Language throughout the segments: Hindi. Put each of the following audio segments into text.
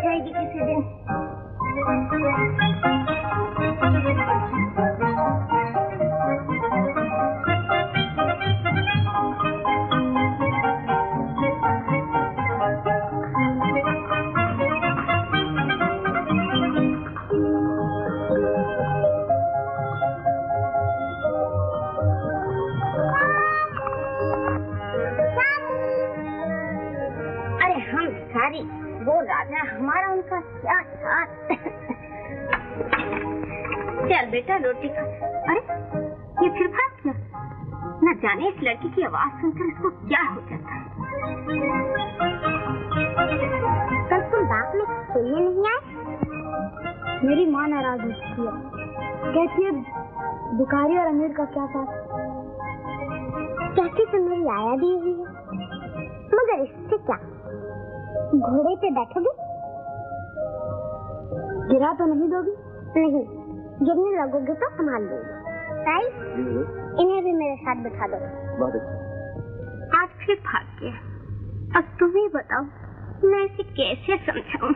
जाएगी किसी दिन। वो राजा हमारा उनका क्या साथ। चल बेटा रोटी खा। अरे ये फिर भाग गया। न जाने इस लड़की की आवाज सुनकर इसको क्या हो जाता है। कल तुम बाग में खेलने नहीं आए? मेरी माँ नाराज होती है, कहती है भिखारी और अमीर का क्या साथ। कहती तो मेरी आया दी हुई है, मगर इससे क्या? घोड़े पे बैठोगे? गिरा तो नहीं दोगी? नहीं, गिरने लगोगे तो संभाल लोगे। ताई, इन्हें भी मेरे साथ बिठा दो। बहुत अच्छा। आज फिर भाग गया। अब तुम ही बताओ, मैं इसे कैसे समझाऊं?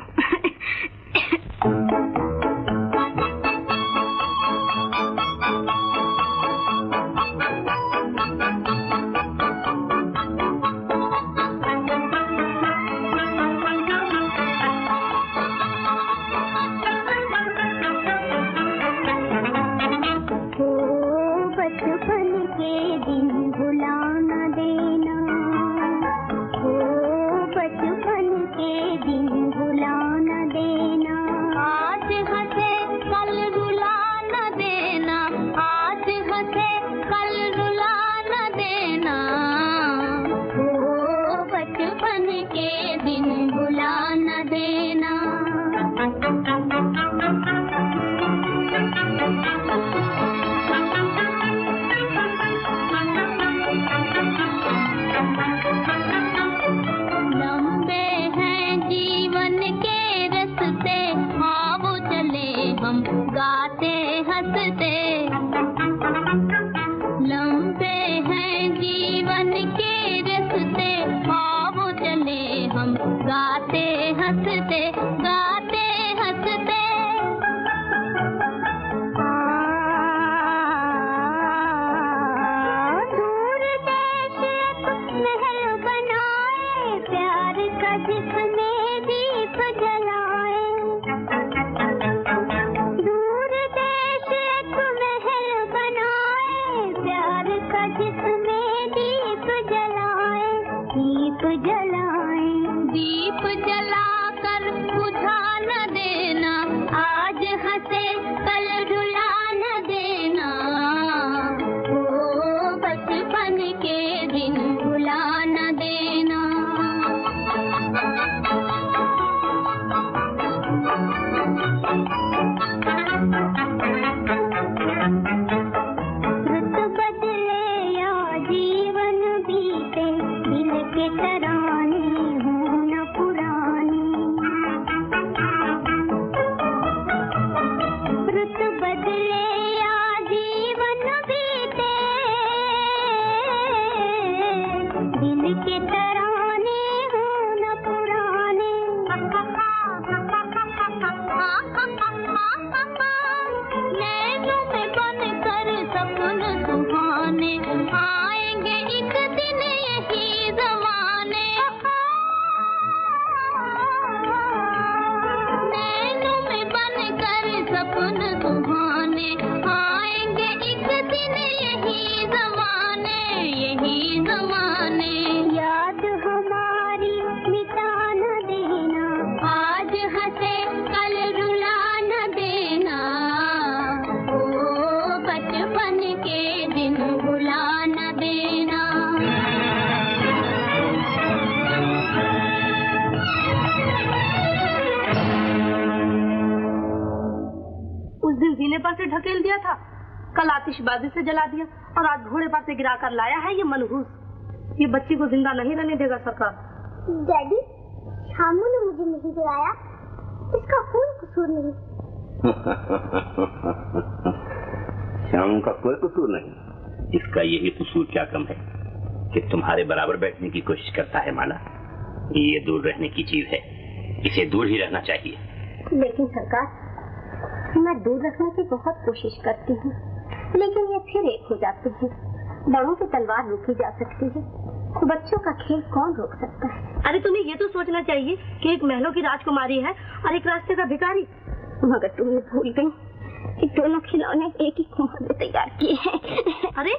ढकेल दिया था, कल आतिशबाजी से जला दिया और आज घोड़े पर से गिरा कर लाया है ये मनहूस। ये बच्ची को जिंदा नहीं रहने देगा सरकार। डैडी, शामू ने मुझे नहीं गिराया, इसका कोई कसूर नहीं। शामू का कोई कसूर नहीं, इसका यही कसूर क्या कम है कि तुम्हारे बराबर बैठने की कोशिश करता है। माला, ये दूर रहने की चीज है, इसे दूर ही रहना चाहिए। लेकिन सरकार, मैं दूर रखने की बहुत कोशिश करती हूँ, लेकिन ये फिर एक हो जाते हैं। बड़ों की तलवार रोकी जा सकती है, बच्चों का खेल कौन रोक सकता है? अरे तुम्हें ये तो सोचना चाहिए कि एक महलों की राजकुमारी है और एक रास्ते का भिखारी। मगर तुम ये भूल गई कि दोनों खिलौने एक ही कुम्हार में तैयार किए हैं। अरे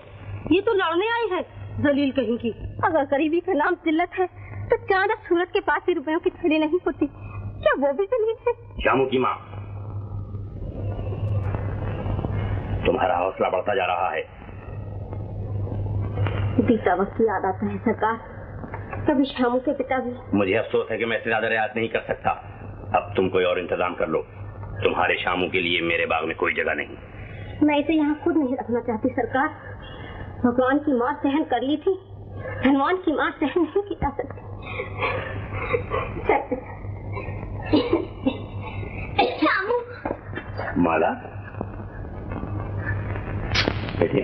ये तो लड़ने आई है, जलील कहीं की। अगर गरीबी का नाम जिल्लत है तो चांद सूरत के पास ही रुपयों की थैली नहीं होती, क्या वो भी जलील है? शामू की माँ, तुम्हारा हौसला बढ़ता जा रहा है। बीता वक्त याद आता है सरकार, कभी शामू के पिता भी। मुझे अफसोस है कि मैं इससे ज्यादा रियायत नहीं कर सकता। अब तुम कोई और इंतजाम कर लो। तुम्हारे शामू के लिए मेरे बाग में कोई जगह नहीं। मैं इसे यहाँ खुद नहीं रखना चाहती सरकार। भगवान की मार सहन कर ली थी, हनुमान की मार सहन नहीं की जा सकती। शामू। माला बेटे,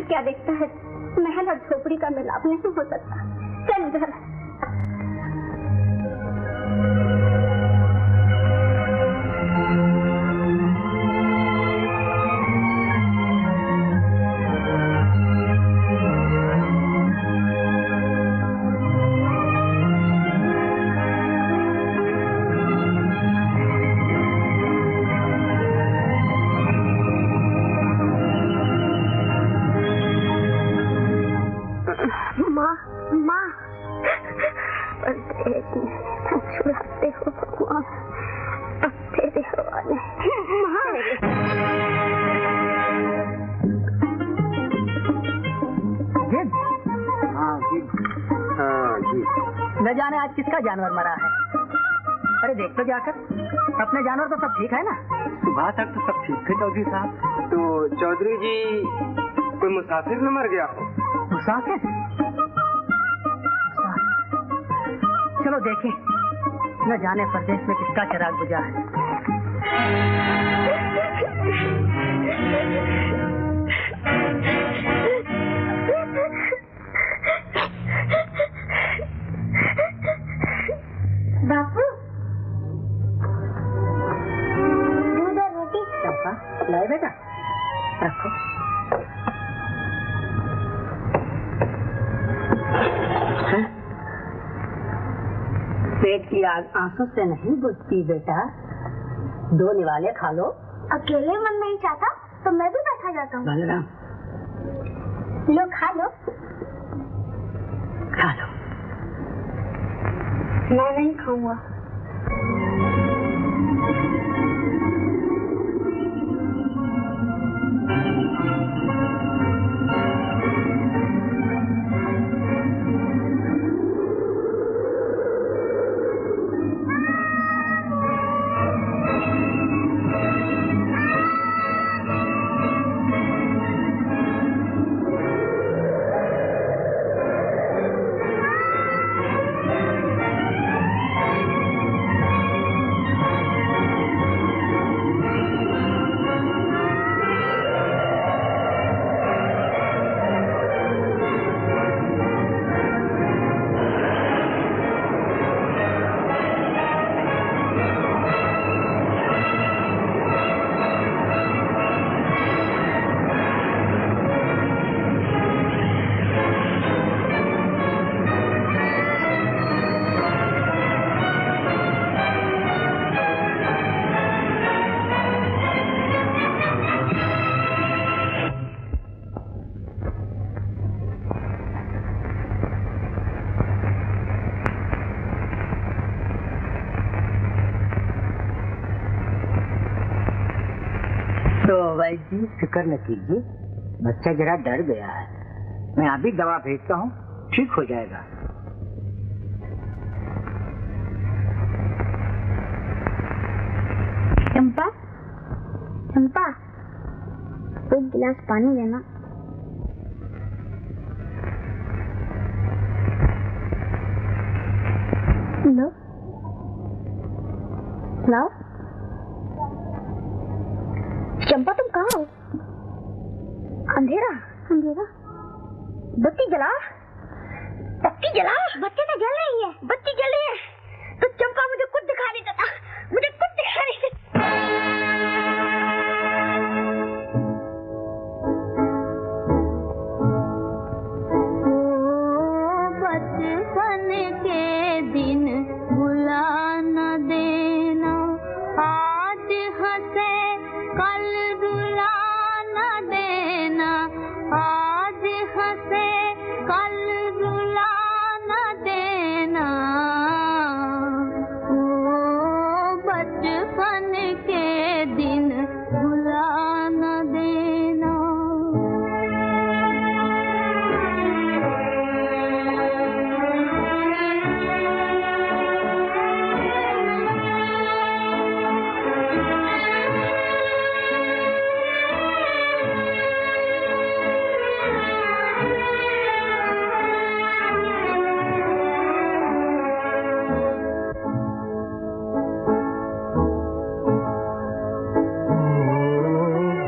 क्या देखता है? महल और झोपड़ी का मिलाप नहीं हो सकता। चल इधर। न जाने आज किसका जानवर मरा है। अरे देख तो जाकर, अपने जानवर तो सब ठीक है ना? सुबह तक तो सब ठीक थे चौधरी साहब। तो चौधरी जी, कोई मुसाफिर न मर गया हो? मुसाफिर? चलो देखें, न जाने परदेश में किसका चिराग बुझा है। बापू, दूध और रोटी। चंपा, लाए बेटा, रखो। पेट की आग आंसू से नहीं बुझती बेटा, दो निवाले खा लो। अकेले मन नहीं चाहता तो मैं भी बैठा जाता हूँ। बलराम, लो खा लो। खा लो। मैं नहीं खाऊंगा। तो वैद्य जी फिक्र न कीजिए, बच्चा जरा डर गया है, मैं अभी दवा भेजता हूँ, ठीक हो जाएगा। चंपा, चंपा, एक गिलास पानी देना। लो, लाओ। चंपा तुम कहाँ हो? अंधेरा, अंधेरा। बत्ती जला, बत्ती जला। बत्ती तो जल रही है, बत्ती जल रही है। तो चंपा मुझे कुछ दिखा नहीं देता, मुझे कुछ दिखा नहीं देता। बचपन के दिन भुला न देना, आज हंसे कल रुला न देना, आज हंसे कल रुला न देना। ओ बचपन के दिन भुला न देना।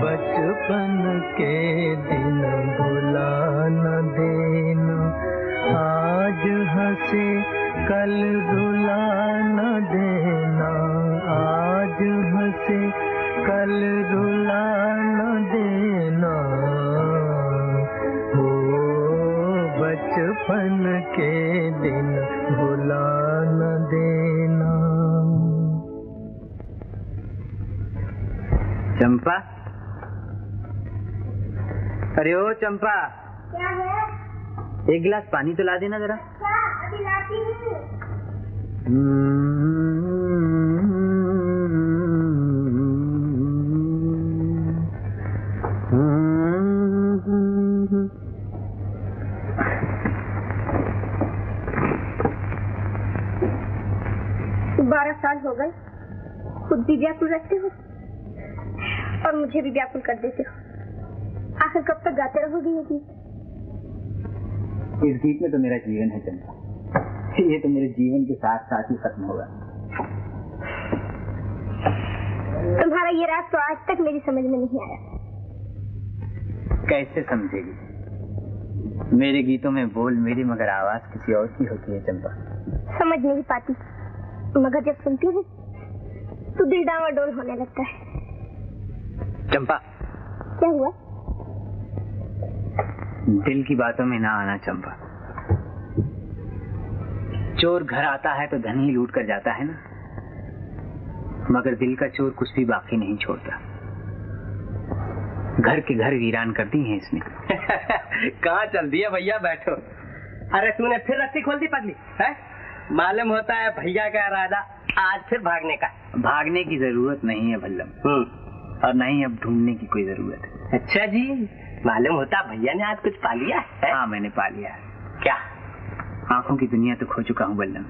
बचपन के दिन भुला न देना, आज हंसे कल रुला न देना, आज हंसे कल रुला न देना। ओ बचपन के दिन भुला न देना। चंपा, अरे ओ चंपा, क्या है? एक गिलास पानी तो ला देना जरा। क्या? अभी लाती हूँ। बारह साल हो गए, खुद भी व्याकुल रहते हो और मुझे भी व्याकुल कर देते हो। आखिर कब तक गाते रहोगे ये गीत? इस गीत में तो मेरा जीवन है चंपा, ये तो मेरे जीवन के साथ साथ ही खत्म होगा। तुम्हारा ये राज तो आज तक मेरी समझ में नहीं आया। कैसे समझेगी? मेरे गीतों में बोल मेरी मगर आवाज किसी और की होती है चंपा। समझ नहीं पाती, मगर जब सुनती हूँ तो दिल डावाडोल होने लगता है। चंपा, क्या हुआ? दिल की बातों में ना आना चंपा। चोर घर आता है तो धन ही लूट कर जाता है ना, मगर दिल का चोर कुछ भी बाकी नहीं छोड़ता। घर के घर वीरान कर दी है इसने। कहाँ चल दिया भैया, बैठो। अरे तूने फिर रस्सी खोल दी पगली है? मालूम होता है भैया का इरादा आज फिर भागने का। भागने की जरूरत नहीं है भल्लम, और न ही अब ढूंढने की कोई जरूरत है। अच्छा जी, मालूम होता भैया ने आज कुछ पा लिया है? हाँ, मैंने पा लिया। क्या? आंखों की दुनिया तो खो चुका हूँ बल्लम।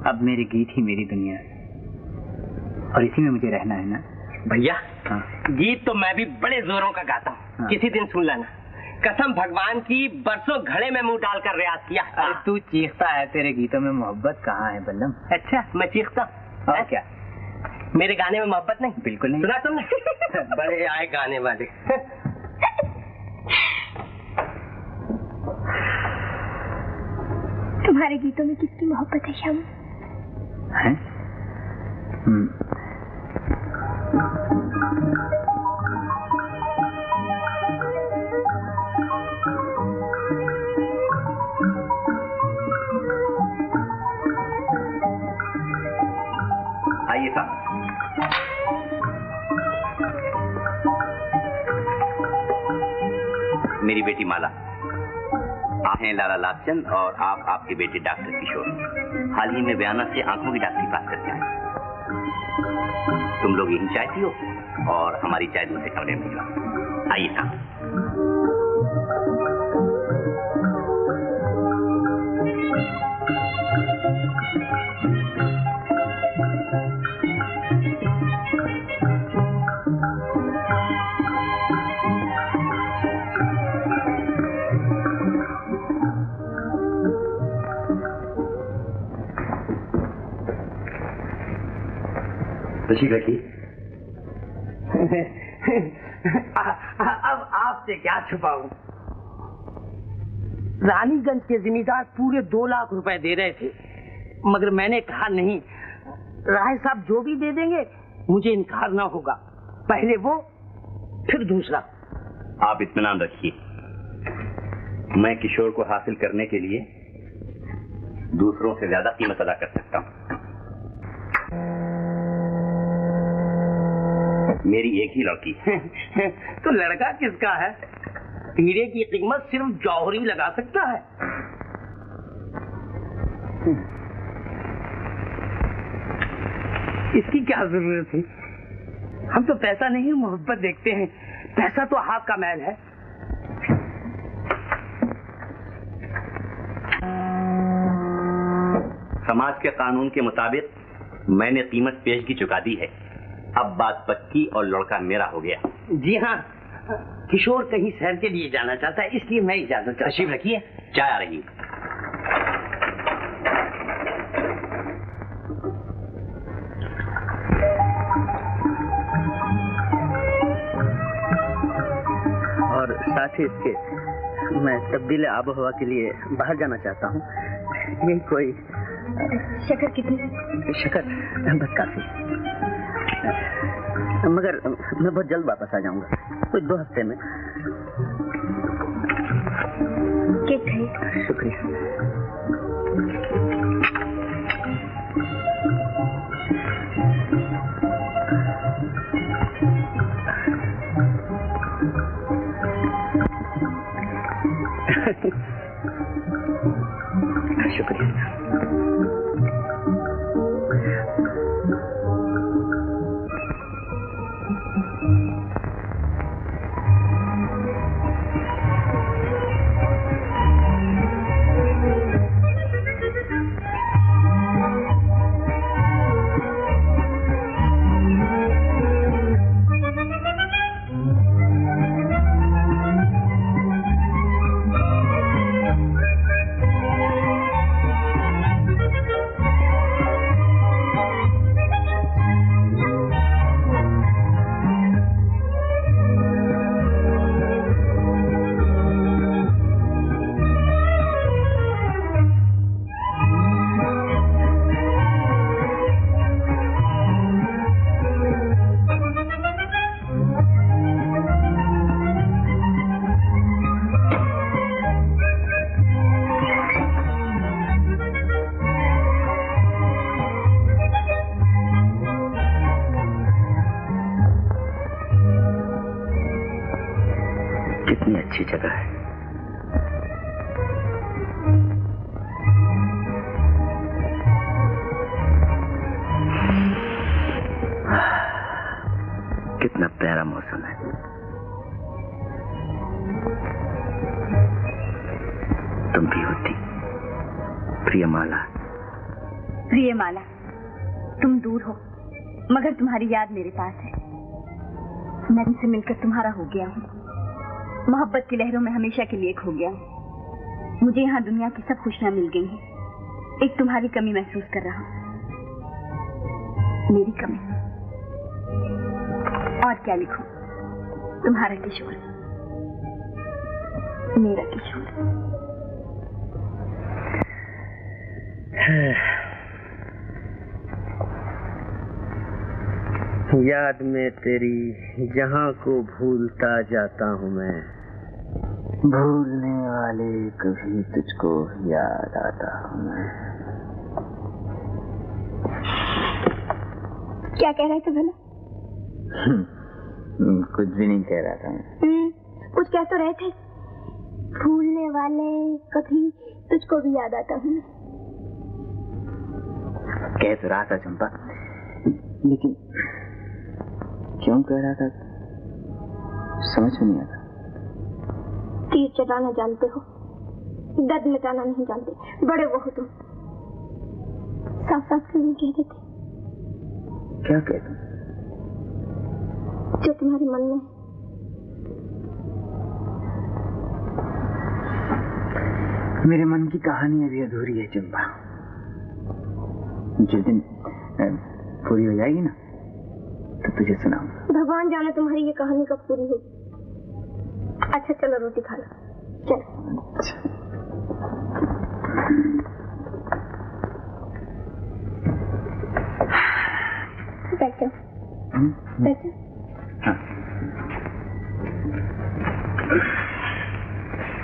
अब मेरे गीत ही मेरी दुनिया है और इसी में मुझे रहना है ना भैया। हाँ। गीत तो मैं भी बड़े जोरों का गाता हूँ। हाँ। किसी दिन सुन लेना। कसम भगवान की, बरसों घड़े में मुंह डालकर रियाज किया। अरे तू चीखता है, तेरे गीतों में मोहब्बत कहाँ है बल्लम? अच्छा, मैं चीखता? और क्या? मेरे गाने में मोहब्बत नहीं? बिल्कुल नहीं। सुना तुमने? बड़े आए गाने वाले। तुम्हारे गीतों में किसकी मोहब्बत है श्याम? है? आइए साहब। मेरी बेटी माला, आप हैं लाला लाभचंद और आप आपके बेटे डॉक्टर किशोर। हाल ही में बयाना से आंखों की डॉक्टरी पास करके आए। तुम लोग यही चाय पियो और हमारी चाय दूसरे कमरे में भिजवा। आइए साहब। तशरीफ रखिए। अब आपसे क्या छुपाऊं? रानीगंज के जिम्मेदार पूरे 2 लाख रुपए दे रहे थे, मगर मैंने कहा नहीं, राय साहब जो भी दे देंगे मुझे इनकार ना होगा, पहले वो फिर दूसरा। आप इत्मीनान रखिए, मैं किशोर को हासिल करने के लिए दूसरों से ज्यादा कीमत अदा कर सकता हूँ। मेरी एक ही लड़की है। तो लड़का किसका है? हीरे की कीमत सिर्फ जौहरी लगा सकता है। इसकी क्या जरूरत है? हम तो पैसा नहीं मोहब्बत देखते हैं, पैसा तो हाथ का मैल है। समाज के कानून के मुताबिक मैंने कीमत पेशगी चुका दी है, अब बात पक्की और लड़का मेरा हो गया। जी हाँ, किशोर कहीं शहर के लिए जाना चाहता है, इसलिए मैं इजाजत चाहता हूं। तशरीफ रखिए, चाय आ रही है। और साथ ही इसके मैं तब्दील आबो हवा के लिए बाहर जाना चाहता हूँ। यही कोई शक्कर कितनी? शक्कर बस काफी, मगर मैं बहुत जल्द वापस आ जाऊंगा, कुछ 2 हफ्ते में। केक है? शुक्रिया। शुक्रिया। कितनी अच्छी जगह है। कितना प्यारा मौसम है। तुम भी होती प्रियमाला। प्रियमाला, तुम दूर हो मगर तुम्हारी याद मेरे पास है। मैं तुमसे मिलकर तुम्हारा हो गया हूँ, मोहब्बत की लहरों में हमेशा के लिए खो गया हूँ। मुझे यहाँ दुनिया की सब खुशियाँ मिल गई हैं, एक तुम्हारी कमी महसूस कर रहा हूँ। मेरी कमी? और क्या लिखूं? तुम्हारा किशोर, मेरा किशोर। याद में तेरी जहां को भूलता जाता हूँ मैं, भूलने वाले कभी तुझको याद आता हूँ मैं। क्या कह रहे थे भला? कुछ भी नहीं कह रहा था मैं। कुछ कह तो रहे थे। भूलने वाले कभी तुझको भी याद आता हूँ। कह तो रहा था चंपा, लेकिन क्यों कह रहा था समझ में नहीं आता। तीर चलाना जानते हो, दर्द मिटाना नहीं जानते। बड़े वो हो तुम। साफ साफ क्यों नहीं कह देते? क्या कहते? जो तुम्हारे मन में। मेरे मन की कहानी अभी अधूरी है चंपा। जिस दिन पूरी हो जाएगी ना, तो तुझे सुनाऊं। भगवान जाने तुम्हारी ये कहानी कब पूरी होगी। अच्छा चलो रोटी खा लो, चलो। बैठो बैठो।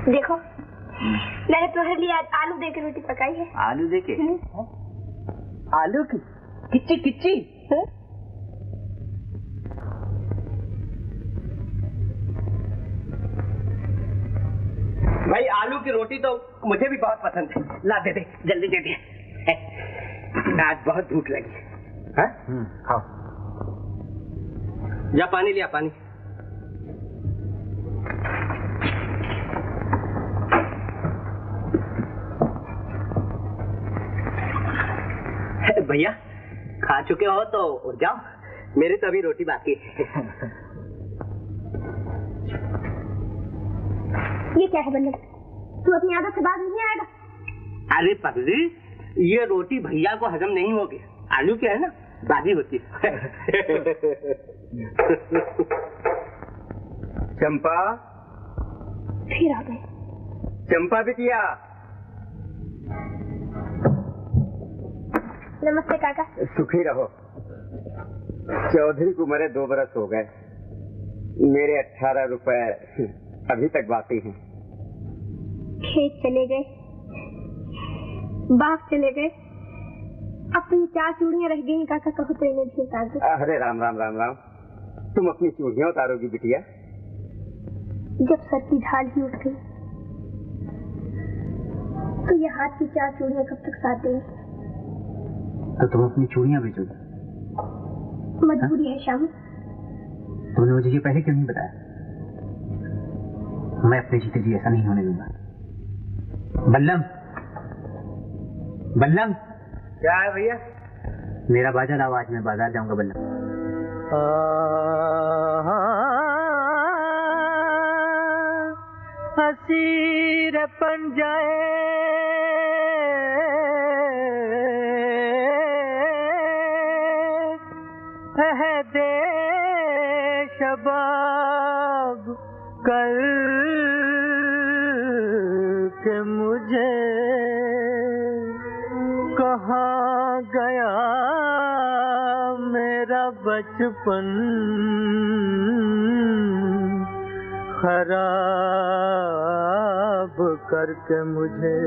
देखो मैंने तुम्हारे लिए आज आलू दे के रोटी पकाई है। आलू दे के? आलू की किच्ची किच्ची। भाई आलू की रोटी तो मुझे भी बहुत पसंद है। ला दे दे, जल्दी दे दे। आज बहुत भूख लगी है। खाओ। जा पानी लिया, पानी। भैया खा चुके हो तो उठ जाओ, मेरी तो अभी रोटी बाकी है। ये क्या है बल्लभ, तू अपनी आदत से बाज नहीं आएगा? अरे पगली, ये रोटी भैया को हजम नहीं होगी। आलू क्या है ना, बाजी होती है। चंपा, फिर आ गए। चंपा बिटिया। नमस्ते काका। सुखी रहो। चौधरी को मरे 2 बरस हो गए, मेरे 18 रुपए अभी तक बाकी हैं। खेत चले गए, बाग चले गए, अपनी 4 चूड़ियां रह गई। काका कहो तो इन्हें भी उतार दो। अरे राम राम राम राम, तुम अपनी चूड़ियां उतारोगी बिटिया? जब सर की ढाल ही उठ गई तो ये हाथ की 4 चूड़ियां कब तक साथ देंगी? तो तुम अपनी चूड़ियां बेचोगे? मजबूरी है श्याम। तुमने मुझे ये पहले क्यों नहीं बताया? मैं अपने जीते जी ऐसा नहीं होने दूंगा। बल्लम, बल्लम। क्या है भैया? मेरा बाजा लाओ, आज मैं बाजार जाऊंगा बल्लम। हसीर पंजाए दे शबाब कर के मुझे कहाँ गया मेरा बचपन, खराब करके मुझे।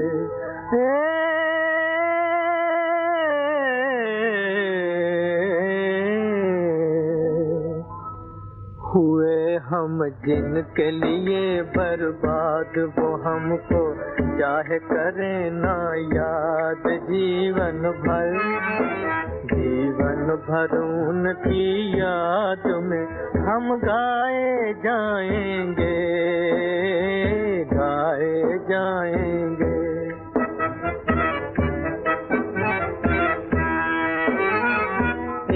हुए हम जिनके लिए बर्बाद, वो हमको चाहे करें ना याद। जीवन भर उनकी याद में हम गाए जाएंगे, गाए जाएंगे।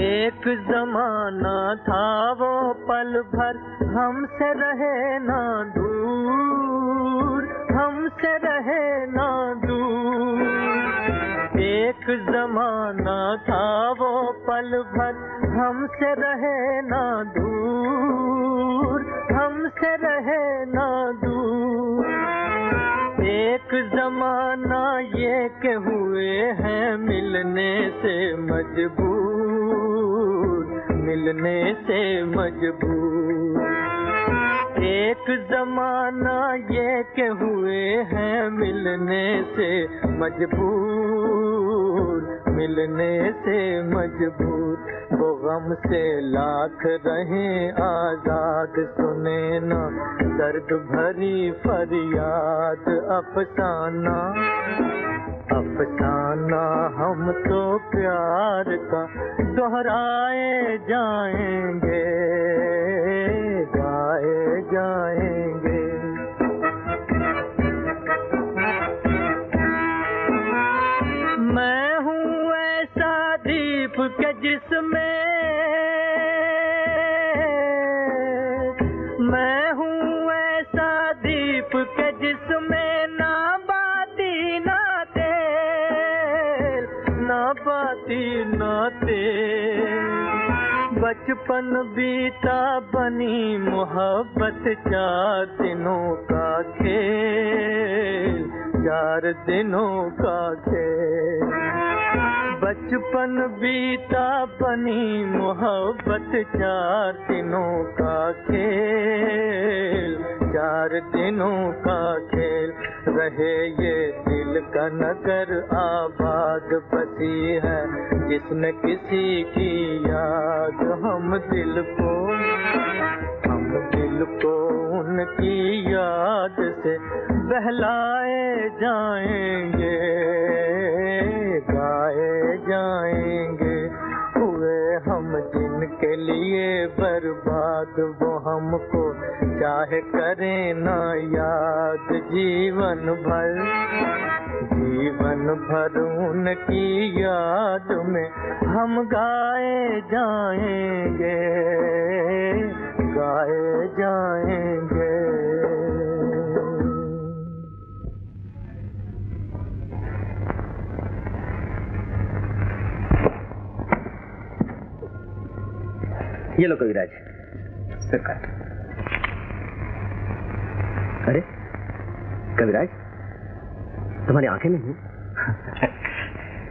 एक जमाना था वो पल भर हमसे रहे ना दूर, हमसे रहे ना दूर। एक जमाना था वो पल भर हमसे रहे ना दूर, हमसे रहे ना दूर। एक जमाना ये के हुए हैं मिलने से मजबूर, मिलने से मजबूर। एक जमाना ये के हुए हैं मिलने से मजबूर, मिलने से मजबूर। वो गम से लाख रहें आजाद, सुने ना दर्द भरी फरियाद। अफसाना अफसाना हम तो प्यार का दोहराए जाएंगे, गाए जाएंगे। मैं हूँ ऐसा दीप के जिसमें, मैं हूँ ऐसा दीप के जिसमें ना बाती ना तेल, ना बाती ना तेल। बचपन बीता बनी मोहब्बत 4 दिनों का खेल, 4 दिनों का खेल। बचपन बीता बनी मोहब्बत 4 दिनों का खेल, 4 दिनों का खेल। रहे ये दिल का नगर आबाद बसी है जिसने किसी की याद, हम दिल को उनकी याद से बहलाए जाएंगे, गाए जाएंगे। हुए हम जिनके लिए बर्बाद, वो हमको चाहे करें ना याद। जीवन भर उनकी याद में हम गाए जाएंगे, गाए जाएंगे। ये लो कविराज। सरकार। अरे कविराज, तुम्हारी आंखें नहीं?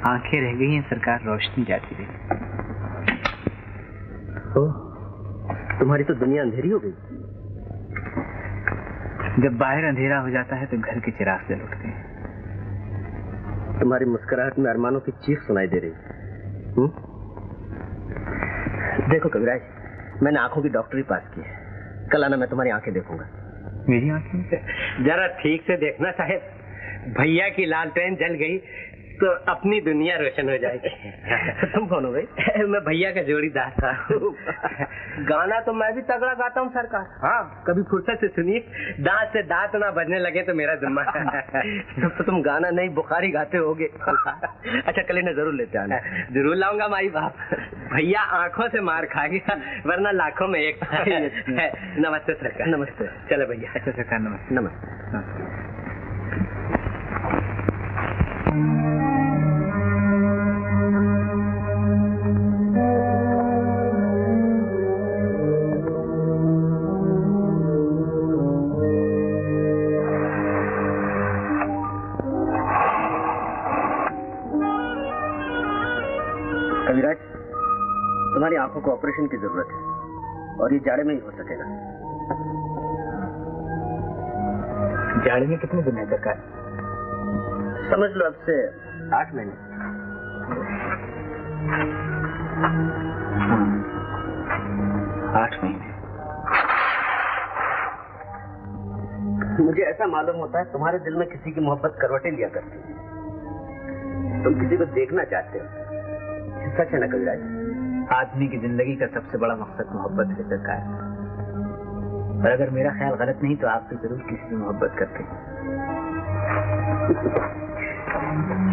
आंखें रह गई हैं सरकार, रोशनी जाती रही। ओह, तुम्हारी तो दुनिया अंधेरी हो गई। जब बाहर अंधेरा हो जाता है तो घर के चिराग जल उठते हैं। तुम्हारी मुस्कुराहट में अरमानों की चीख सुनाई दे रही। देखो कविराज, मैंने आंखों की डॉक्टरी पास की है। कल आना, मैं तुम्हारी आंखें देखूंगा। मेरी आंखें? जरा ठीक से देखना साहब, भैया की लालटेन जल गई तो अपनी दुनिया रोशन हो जाएगी। तुम कौन हो भाई? मैं भैया का जोड़ीदार था। गाना तो मैं भी तगड़ा गाता हूँ सरकार। हाँ, कभी फुर्सत से सुनिए, दांत से दांत ना बजने लगे तो मेरा जुम्मा। तो तुम गाना नहीं बुखारी गाते होगे। अच्छा, कल इन्हें जरूर लेते आना। जरूर लाऊंगा माई बाप। भैया आंखों से मार खा गया, वरना लाखों में एक। नमस्ते सरकार। नमस्ते। चलो भैया। अच्छा सरकार, नमस्ते। नमस्ते। कविराज, तुम्हारी आंखों को ऑपरेशन की जरूरत है और ये जाड़े में ही हो सकेगा। जाड़े में कितने दिन है सरकार? समझ लो अब से 8 महीने। 8 महीने। मुझे ऐसा मालूम होता है तुम्हारे दिल में किसी की मोहब्बत करवटें लिया करती है। तुम किसी को देखना चाहते हो, सच है ना कविराज? आदमी की जिंदगी का सबसे बड़ा मकसद मोहब्बत है सरकार। और अगर मेरा ख्याल गलत नहीं तो आप भी जरूर किसी से मोहब्बत करते हैं।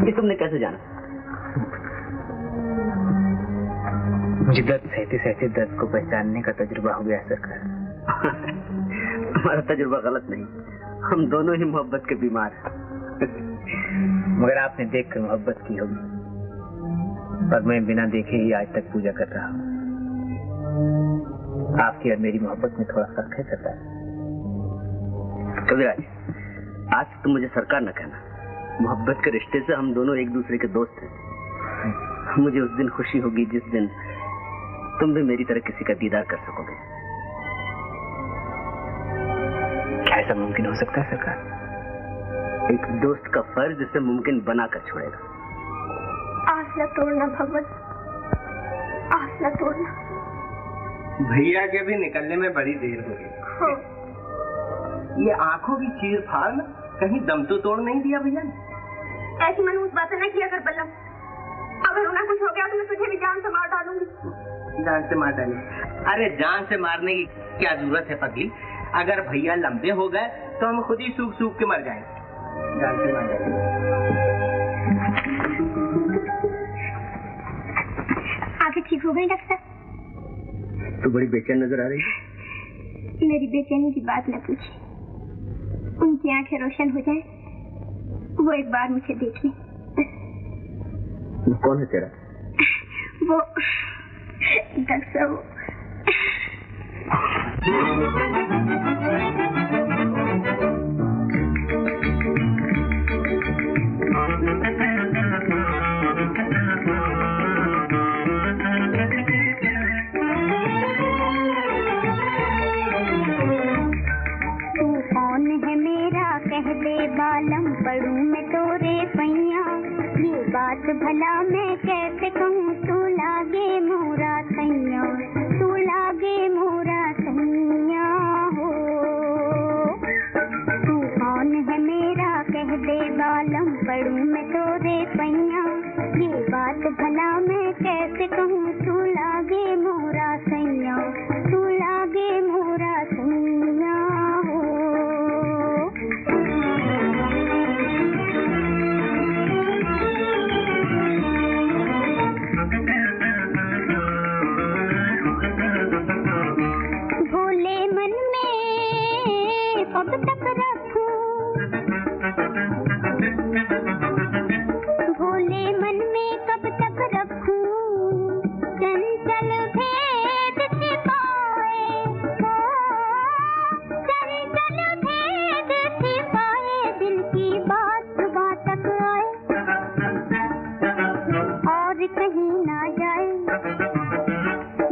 ये तुमने कैसे जाना? मुझे दर्द सहते सहते दर्द को पहचानने का तजुर्बा हो गया सरकार। हमारा तजुर्बा गलत नहीं, हम दोनों ही मोहब्बत के बीमार हैं। मगर आपने देखकर मोहब्बत की होगी और मैं बिना देखे ही आज तक पूजा कर रहा हूँ। आपकी और मेरी मोहब्बत में थोड़ा फर्क है सरकार। कविराज, आज तुम मुझे सरकार न कहना। मोहब्बत के रिश्ते से हम दोनों एक दूसरे के दोस्त हैं। मुझे उस दिन खुशी होगी जिस दिन तुम भी मेरी तरह किसी का दीदार कर सकोगे। क्या ऐसा मुमकिन हो सकता है सरकार? एक दोस्त का फर्ज इसे मुमकिन बनाकर छोड़ेगा। आस न तोड़ना भगवत, आस न तोड़ना। भैया के भी निकलने में बड़ी देर हो गई। हाँ। ये आंखों की चीर फाड़ ना कहीं दम तो तोड़ नहीं दिया भैया ने? ऐसी मनहूस बातें न किया कर बल्लभ। अगर उन्हें कुछ हो गया तो मैं तुझे भी जान से मार डालूंगी। जान से मार डाली? अरे जान से मारने की क्या जरूरत है पगली? अगर भैया लंबे हो गए तो हम खुद ही सूख सूख के मर जाएंगे। जान से मार डाली। आगे ठीक हो गई डॉक्टर? तो बड़ी बेचैन नजर आ रही है। मेरी बेचैनी की बात न पूछी। उनकी आंखें रोशन हो जाए, वो एक बार मुझे देख ले। कौन है तेरा? वो दसो कह दे बालम पढ़ूं मैं तोरे पैया, ये बात भला मैं कैसे कहूँ, तू लागे मोरा सैया, तू लागे मोरा सैया हो। तू कौन है मेरा कह दे बालम पढ़ूं मैं तोरे पैया, ये बात भला मैं कैसे कहूँ, तू लागे मोरा सैया, तू लागे मोरा सैया हो। भोले मन में कब तक रखूं, भोले मन में कब तक रखूं, चंचल भेद छिपाए हो, चंचल भेद छिपाए, दिल की बात सुबह तक आए और कहीं ना जाए,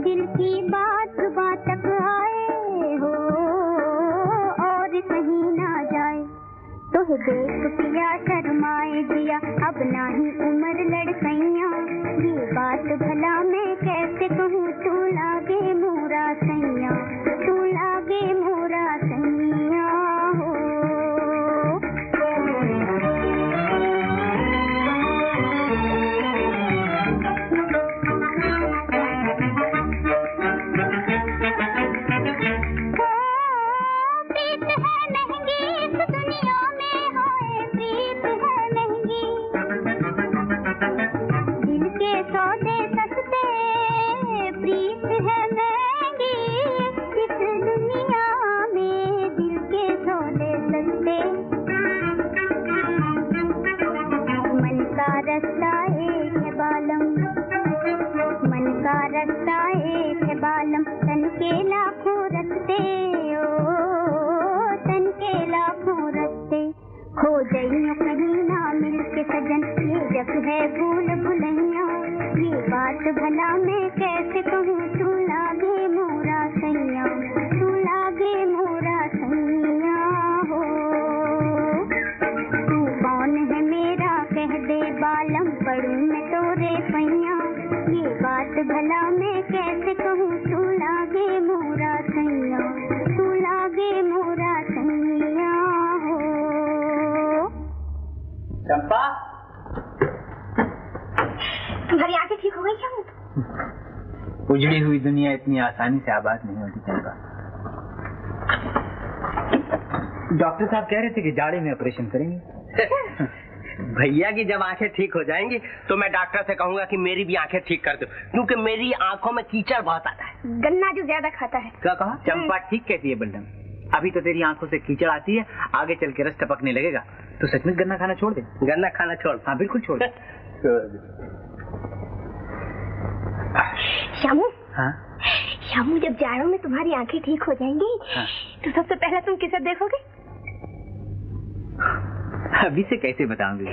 दिल की बात सुबह तक आए हो और कहीं ना जाए। तो देख पिया शर्माए दिया, अब ना ही उम्र लड़कैया, ये बात भला मैं कैसे कहूँ, तू लागे मोरा सैया, तू लागे मोरा सैया हो। रखता एक है बालम, तन के लाखों रखते ओ, तन के लाखों रखते, खो जाइयो कहीं ना मिल के सजन, ये जब है भूल भुलैया, ये बात भला मैं कैसे कहूँ, तू लागे मोरा सैया, तू लागे मोरा सैया हो। तू कौन है मेरा कह दे बालम पढ़ूं मैं तोरे पैया, ये बात भला मैं कैसे कहूँ, तू लागे मोरा सैया, तू लागे मोरा सैया हो। चंपा, तुम्हारी आंखें ठीक हो गई क्या? उजड़ी हुई दुनिया इतनी आसानी से आबाद नहीं होती चंपा। डॉक्टर साहब कह रहे थे कि जाड़े में ऑपरेशन करेंगे। भैया की जब आंखें ठीक हो जाएंगी तो मैं डॉक्टर से कहूंगा कि मेरी भी आंखें ठीक कर दो, क्योंकि मेरी आंखों में कीचड़ बहुत आता है। गन्ना जो ज्यादा खाता है। क्या कहा? चंपा ठीक कहती है बल्लम, अभी तो तेरी आंखों से कीचड़ आती है, आगे चल के रस टपकने लगेगा तो सचमुच गन्ना खाना छोड़ दे। गन्ना खाना छोड़? हाँ बिल्कुल छोड़ दे। श्यामू, हाँ श्यामू, जब जाड़ों में तुम्हारी आंखें ठीक हो जाएंगी, हाँ, तो सबसे पहले तुम किसे देखोगे? अभी से कैसे बताऊंगी,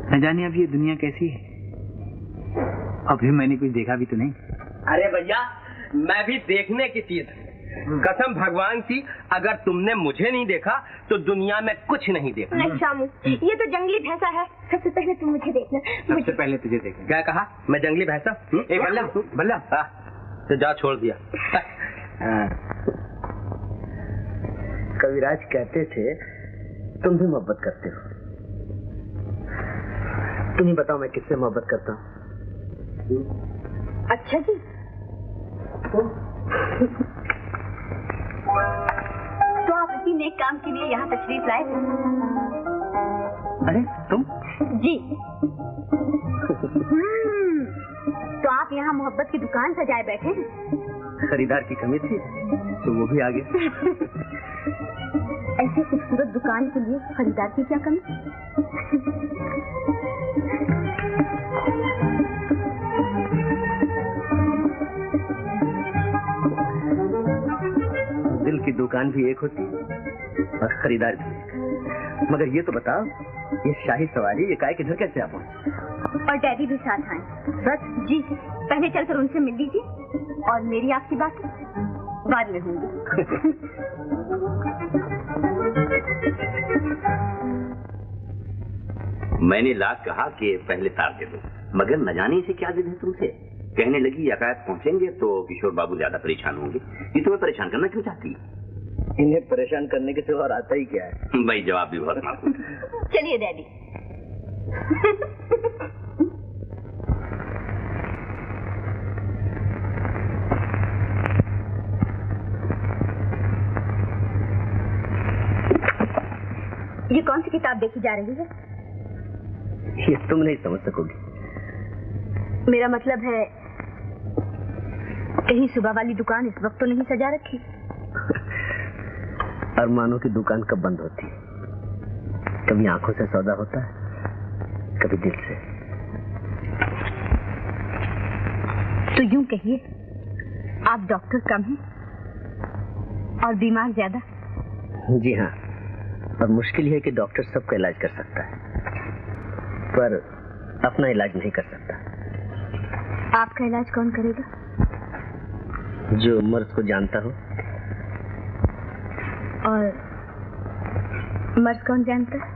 न जाने अब ये दुनिया कैसी है, अभी मैंने कुछ देखा भी तो नहीं। अरे भैया, मैं भी देखने की चीज, कसम भगवान की, अगर तुमने मुझे नहीं देखा तो दुनिया में कुछ नहीं देखा। नहीं श्यामू, ये तो जंगली भैंसा है, सबसे पहले तुम मुझे देखना। सबसे पहले तुझे देखना। क्या कहा? मैं जंगली भैंसा? बल्लम, बल्लम, तो जा, छोड़ दिया। कविराज कहते थे तुम भी मोहब्बत करते हो, तुम ही बताओ मैं किससे मोहब्बत करता हूँ? अच्छा जी, तो आप इसी नेक काम के लिए यहाँ तशरीफ लाए थे? अरे तुम? जी। तो आप यहाँ मोहब्बत की दुकान सजाए बैठे हैं? खरीदार की कमी थी तो वो भी आ गए। ऐसे खूबसूरत दुकान के लिए खरीदार की क्या कमी? दुकान भी एक होती और खरीदार भी एक। मगर ये तो बताओ, ये शाही सवारी ये काय किधर कैसे आप पहुंचे? और डैडी भी साथ आए। सच? जी, पहले चलकर उनसे मिल लीजिए और मेरी आपकी बात बाद में होंगी। मैंने लाख कहा कि पहले तार दे दो, मगर न जाने से क्या जिद है तुमसे। कहने लगी यकायत पहुंचेंगे तो किशोर बाबू ज्यादा परेशान होंगे। ये तुम्हें परेशान करना क्यों चाहती है? इन्हें परेशान करने के सिवा और आता ही क्या है? भाई जवाब भी बहुत माकूल। चलिए डैडी। ये कौन सी किताब देखी जा रही है? ये तुम नहीं समझ सकोगी। मेरा मतलब है कहीं सुबह वाली दुकान इस वक्त तो नहीं सजा रखी? अरमानों की दुकान कब बंद होती है? कभी आंखों से सौदा होता है, कभी दिल से। तो यूं कहिए, आप डॉक्टर कम हैं और बीमार ज्यादा। जी हाँ, और मुश्किल है कि डॉक्टर सबका इलाज कर सकता है पर अपना इलाज नहीं कर सकता। आपका इलाज कौन करेगा? जो मर्ज को जानता हो। और मर्ज कौन जानता है?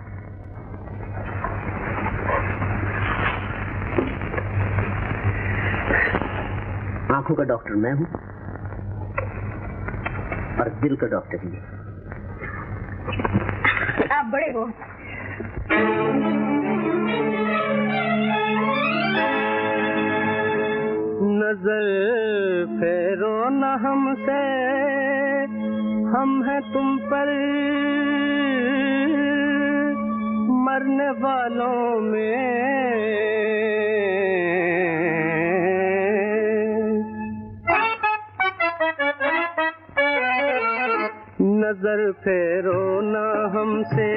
आंखों का डॉक्टर मैं हूं और दिल का डॉक्टर ये। आप बड़े हो। नजर फेरो न हमसे, हम हैं तुम पर मरने वालों में। नजर फेरो न हमसे,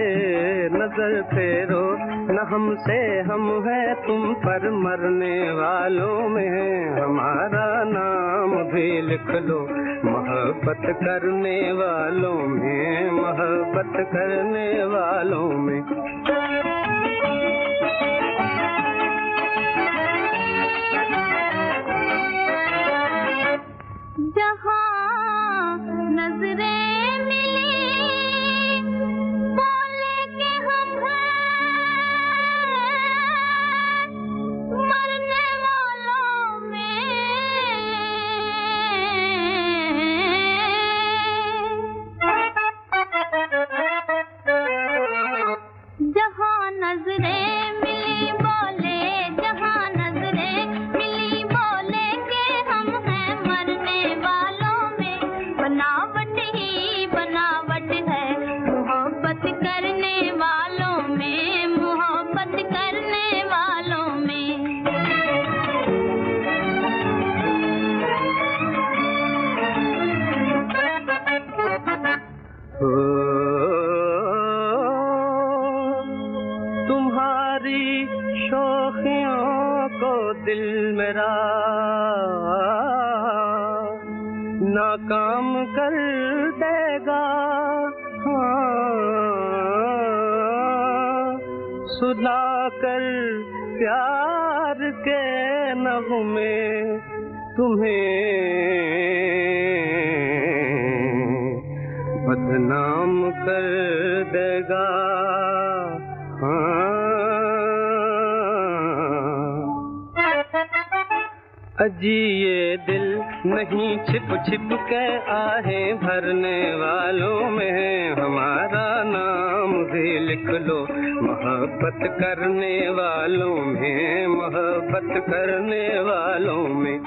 नजर फेरो न हमसे, हम हैं तुम पर मरने वालों में। हमारा नाम भी लिख लो मोहब्बत करने वालों में, मोहब्बत करने वालों में। जहाँ नजरें दिल मेरा नाकाम कर देगा। हाँ, सुला कर प्यार के नगमे तुम्हें बदनाम कर देगा। अजी ये दिल नहीं छिप छिप के आहें भरने वालों में, हमारा नाम भी लिख लो मोहब्बत करने वालों में, मोहब्बत करने वालों में।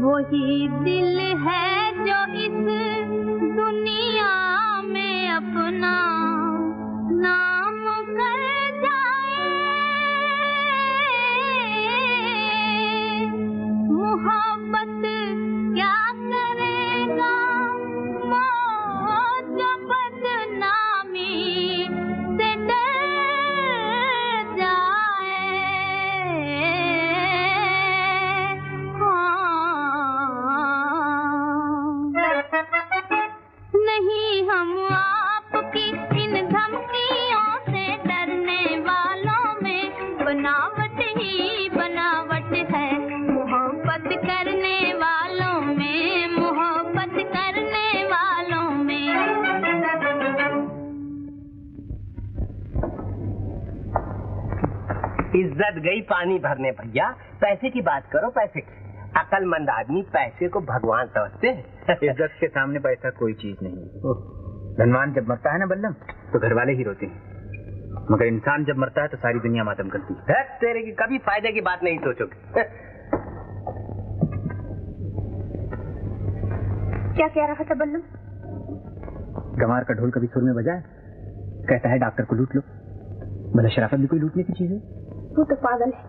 वही दिल है जो इस दुनिया में अपना नाम कर जाए। मोहब्बत क्या करेगा मौत बदनामी से डर जाए। इज्जत गई पानी भरने भैया। पैसे की बात करो, पैसे की। अकलमंद आदमी पैसे को भगवान समझते हैं। इज्जत के सामने पैसा कोई चीज नहीं है। धनवान जब मरता है ना बल्लम, तो घर वाले ही रोते हैं, मगर इंसान जब मरता है तो सारी दुनिया मातम करती है। तेरे की कभी फायदे की बात नहीं सोचोगे। क्या कह रहा था बल्लम? गंवार का ढोल कभी सुर में बजाए, कहता है डॉक्टर को लूट लो। भला शराफत भी कोई लूटने की चीज है? वो तो पागल है।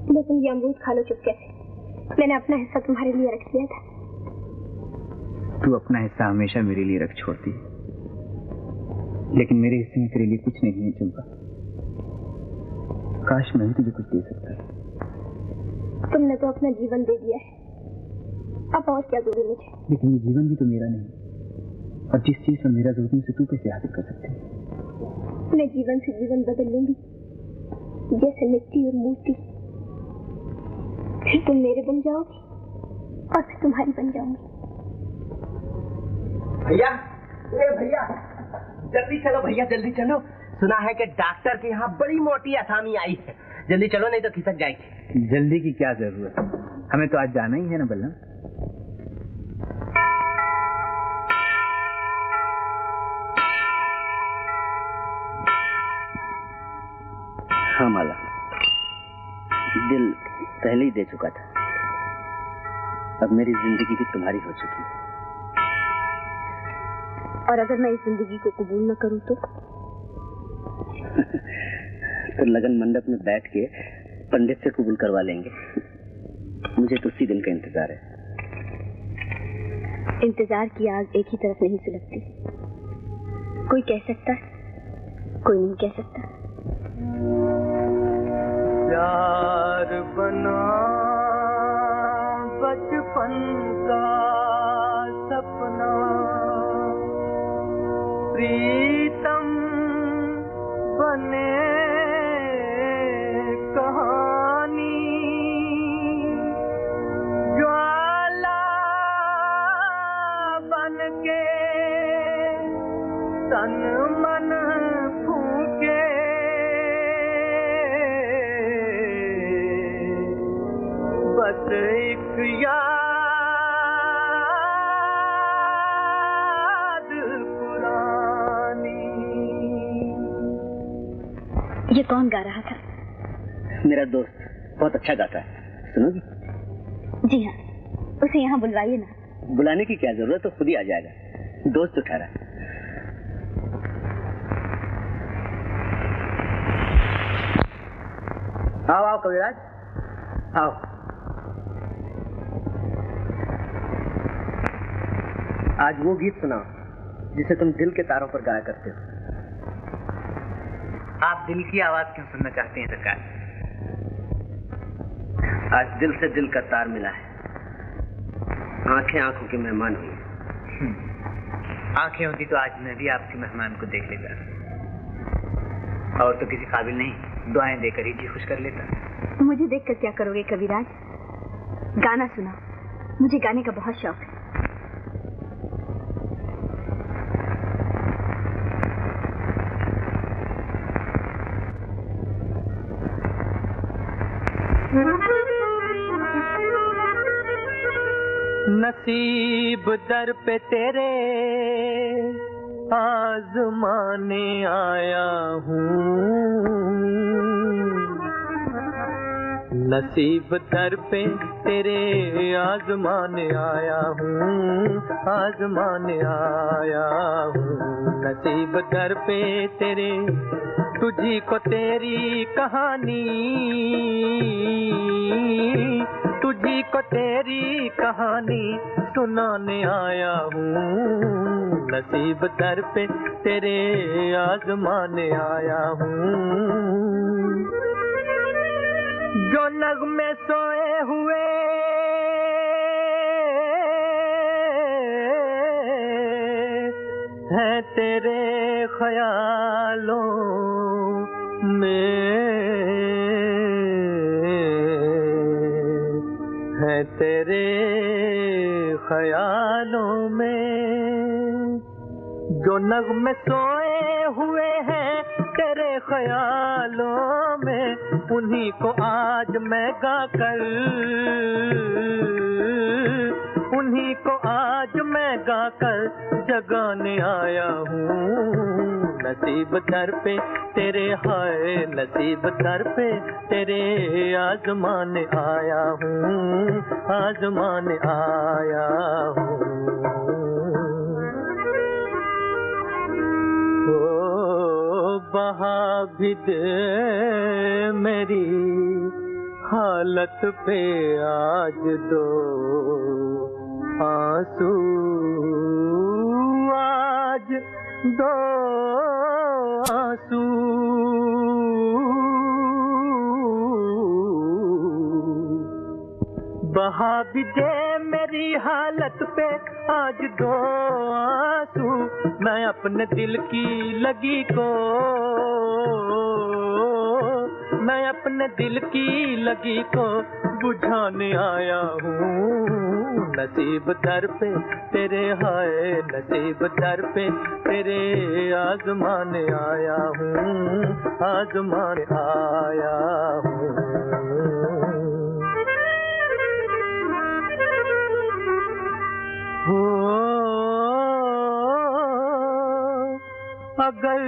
लो तुम ये अमरूद खा लो चुपके से। मैंने अपना हिस्सा तुम्हारे लिए रख दिया था। तू अपना हिस्सा हमेशा मेरे लिए रख छोड़ती है, लेकिन मेरे हिस्से में तेरे लिए कुछ नहीं है चंपा। काश मैं भी तुझे कुछ दे सकता। तुमने तो अपना जीवन दे दिया है, अब और क्या दोगे मुझे? लेकिन ये जीवन भी तो मेरा नहीं, और जिस चीज पर मेरा जोर नहीं, उसे तू कैसे हासिल कर सकते है? मैं जीवन से जीवन बदल लूंगी, जैसे मिट्टी और मूर्ति। फिर तुम मेरे बन जाओगी और फिर तुम्हारी बन जाऊंगी। भैया, भैया जल्दी चलो, भैया जल्दी चलो। सुना है कि डॉक्टर के यहाँ बड़ी मोटी असामी आई है। जल्दी चलो नहीं तो खिसक जाएगी। जल्दी की क्या जरूरत है, हमें तो आज जाना ही है ना बल्लम। हाँ माला, दिल पहले ही दे चुका था। अब मेरी जिंदगी भी तुम्हारी हो चुकी है। और अगर मैं इस जिंदगी को कबूल न करूं तो? तो लगन मंडप में बैठ के पंडित से कबूल करवा लेंगे। मुझे तो उसी दिन का इंतजार है। इंतजार की आग एक ही तरफ नहीं सुलगती। कोई कह सकता है, कोई नहीं कह सकता। प्यार बना बचपन का सपना, प्रीतम बने कहानी, ज्वाला बन के तन मन फूके, बस एक याद पुरानी। ये कौन गा रहा था? मेरा दोस्त बहुत अच्छा गाता है, सुनोगी? जी हाँ, उसे यहाँ बुलवाइए ना। बुलाने की क्या जरूरत, तो खुद ही आ जाएगा। दोस्त उठा रहा है। आओ आओ कविराज, आओ। आज वो गीत सुनाओ जिसे तुम दिल के तारों पर गाया करते हो। आप दिल की आवाज क्यों सुनना चाहते हैं सरकार? आज दिल से दिल का तार मिला है, आंखें आंखों की मेहमान हुई। आंखें होती तो आज मैं भी आपके मेहमान को देख लेता, और तो किसी काबिल नहीं, दुआएं देकर ही जी खुश कर लेता। मुझे देखकर क्या करोगे कविराज? गाना सुना, मुझे गाने का बहुत शौक है। नसीब दर पे तेरे आजमाने आया हूँ, नसीब दर पे तेरे आजमाने आया हूँ, आजमाने आया हूँ। नसीब दर पे तेरे, तुझी को तेरी कहानी, तुझी को तेरी कहानी सुनाने आया हूँ। नसीब दर पे तेरे आजमाने आया हूँ। जो नगमे सोए हुए हैं तेरे ख्यालों में, है तेरे ख्यालों में। जो नगमे सोए हुए हैं तेरे ख्यालों में, उन्हीं को आज मैं गाकर, उन्हीं को आज मैं गाकर जगाने आया हूँ। नसीब दर पे तेरे हाय, नसीब दर पे तेरे आजमाने आया हूँ, आजमाने आया हूँ। ओ बहा भी दे मेरी हालत पे आज दो आंसू, आज दो आंसू। बहा भी दे मेरी हालत पे आज दो आंसू, मैं अपने दिल की लगी को, मैं अपने दिल की लगी को बुझाने आया हूँ। नसीब दर पे तेरे हाय, नसीब दर पे तेरे आजमाने आया हूँ, आजमाने आया हूँ। अगर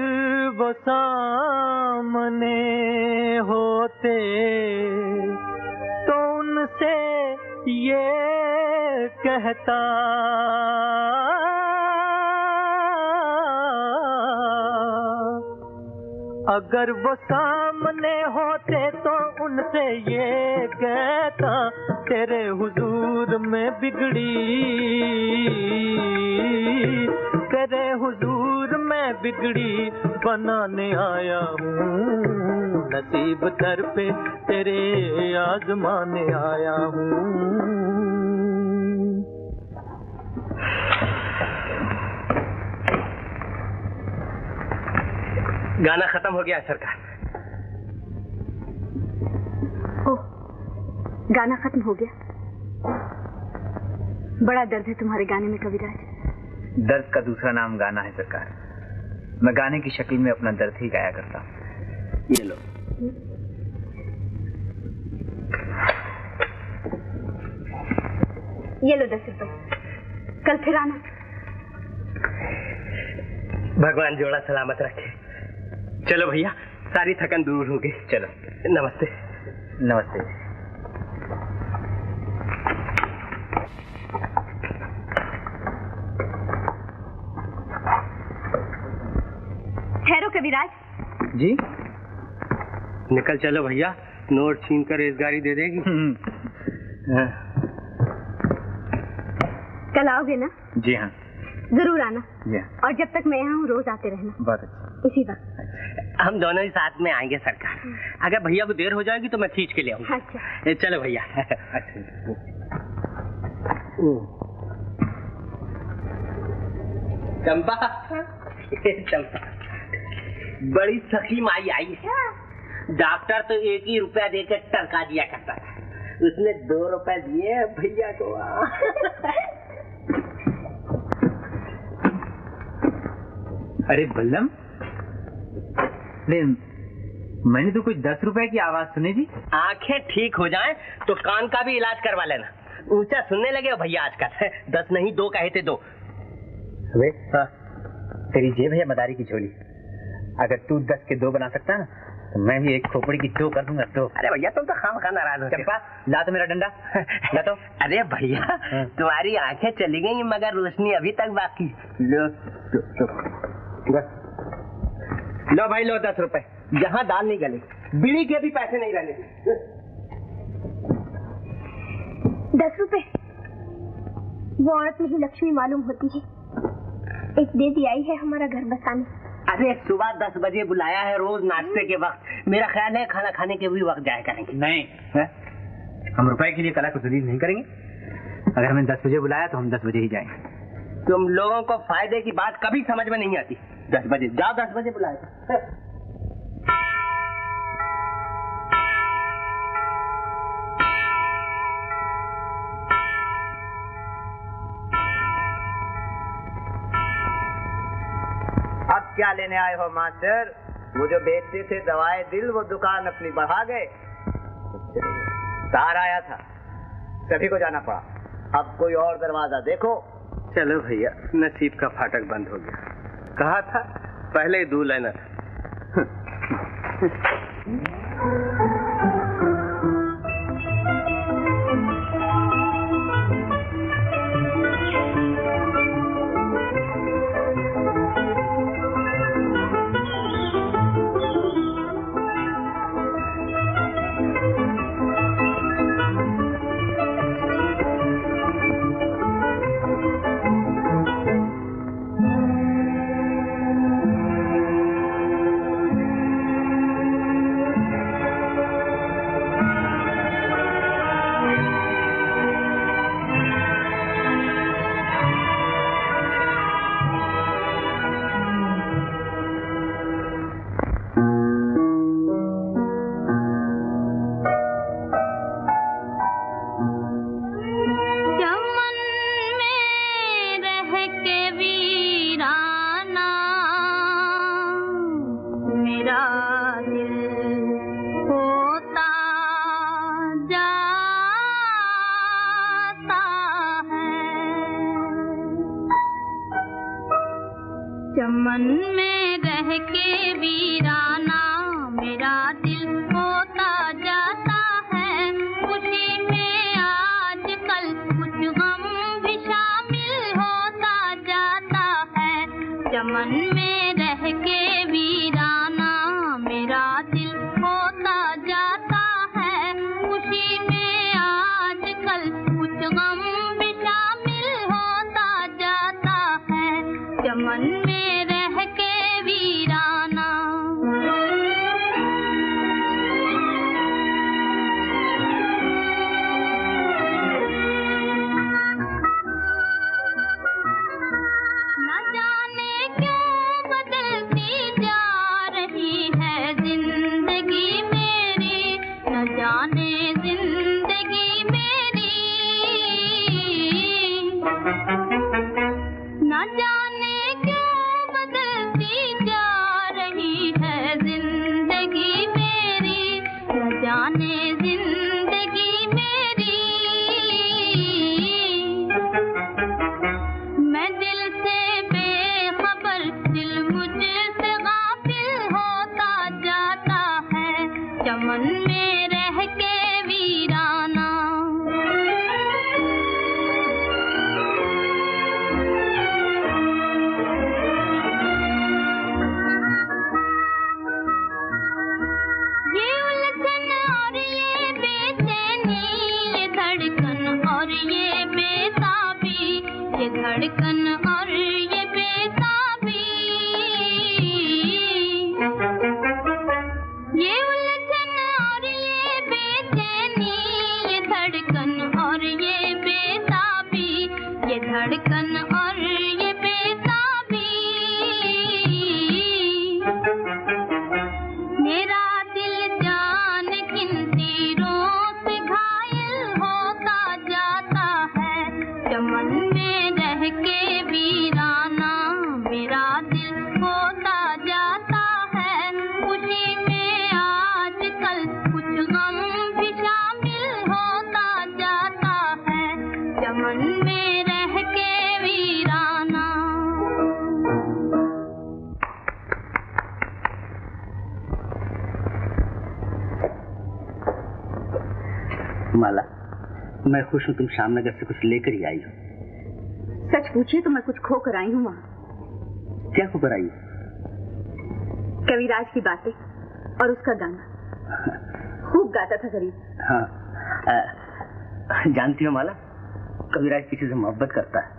वो सामने होते तो उनसे ये कहता, अगर वो सामने होते तो उनसे ये कहता, तेरे हुजूर में बिगड़ी, तेरे हुजूर में बिगड़ी बनाने आया हूँ। नसीब दर पे तेरे आजमाने आया हूँ। गाना खत्म हो गया सरकार। ओह, गाना खत्म हो गया। बड़ा दर्द है तुम्हारे गाने में कविराज। दर्द का दूसरा नाम गाना है सरकार। मैं गाने की शक्ल में अपना दर्द ही गाया करता हूँ। ये लो। ये लो 10 रुपए, कल फिर आना। भगवान जोड़ा सलामत रखे। चलो भैया, सारी थकन दूर हो गई। चलो, नमस्ते। नमस्ते। ठहरो कविराज। जी? निकल चलो भैया, नोट छीन कर रेजगारी दे देगी। कल आओगे ना? जी हाँ। जरूर आना। जी हाँ। और जब तक मैं यहाँ हूँ रोज आते रहना। बहुत अच्छा। इसी वक्त। हम दोनों ही साथ में आएंगे सरकार। अगर भैया को देर हो जाएगी तो मैं खींच के ले आऊंगा। अच्छा। चलो भैया। चंपा, चंपा, बड़ी सखी माई आई है। डॉक्टर तो 1 ही रुपया देकर टरका दिया करता था, उसने 2 रुपए दिए भैया को। अरे बल्लम, मैंने तो कुछ 10 रुपए की आवाज सुनी थी। आंखें ठीक हो जाएं तो कान का भी इलाज करवा लेना। ऊंचा सुनने लगे हो भैया आजकल। 10 नहीं 2 कहे थे 2। वे, हाँ, तेरी जेब है मदारी की झोली। अगर तू 10 के 2 बना सकता ना तो मैं भी 1 खोपड़ी की 2 कर दूंगा 2। अरे भैया तुम तो खामखा नाराज हो। चंपा, ला तो मेरा डंडा, ला तो। अरे भैया तुम्हारी आंखें चली गई मगर रोशनी अभी तक बाकी। लो भाई, लो 10 रुपए। जहाँ दाल नहीं गले, बीड़ी के भी पैसे नहीं रहने। 10 रुपए? वो औरत नहीं लक्ष्मी मालूम होती है। एक दीदी आई है हमारा घर बसाने। अरे सुबह 10 बजे बुलाया है, रोज नाश्ते के वक्त। मेरा ख्याल है खाना खाने के भी वक्त जाया करेंगे। नहीं है? हम रुपए के लिए कला को जलील नहीं करेंगे। अगर हमें 10 बजे बुलाया तो हम 10 बजे ही जाएंगे। तुम लोगों को फायदे की बात कभी समझ में नहीं आती। 10 बजे जाओ, 10 बजे बुलाया। अब क्या लेने आए हो मास्टर? वो जो बेचते थे दवाएं दिल, वो दुकान अपनी बढ़ा गए। तार आया था, सभी को जाना पड़ा। अब कोई और दरवाजा देखो। चलो भैया, नसीब का फाटक बंद हो गया। कहा था पहले ही 2 लाइनर। चमन में रह के वीराना मेरा दिल होता जाता है। खुशी में आजकल कुछ गम भी शामिल होता जाता है। चमन में रह के वीराना मेरा दिल होता जाता है। खुशी में आजकल कुछ गम भी शामिल होता जाता है। चमन में रह के वीराना। न जाने क्यों बदलती जा रही है जिंदगी मेरी, न जाने जिंदगी मेरी, न जाने क्यों बदलती जा रही है जिंदगी मेरी, न जाने जिंदगी मेरी। मैं दिल से बेखबर, दिल मुझसे गाफिल होता जाता है। चमन में रह के वीराना। ये उलझन और ये बेचैनी, ये धड़कन और ये बेताबी, ये धड़कन और ये बेताबी, ये उलझन और ये बेचैनी, ये धड़कन और ये बेताबी, ये धड़कन और ये बेताबी। मेरा दिल जान किन तीरों से घायल होता जाता है। चमन में रह के वीराना मेरा दिल होता जाता है। खुशी में आजकल कुछ गम भी शामिल होता जाता है। चमन में रह के वीराना। माला, मैं खुश हूँ तुम श्यामनगर से कुछ लेकर ही आई हो। सच पूछिए तो मैं कुछ खो कर आई हूँ वहाँ। क्या खोकर आई? कविराज की बातें और उसका गाना खूब गाता था गरीब। हाँ, जानती हो माला, कविराज किसी से मोहब्बत करता है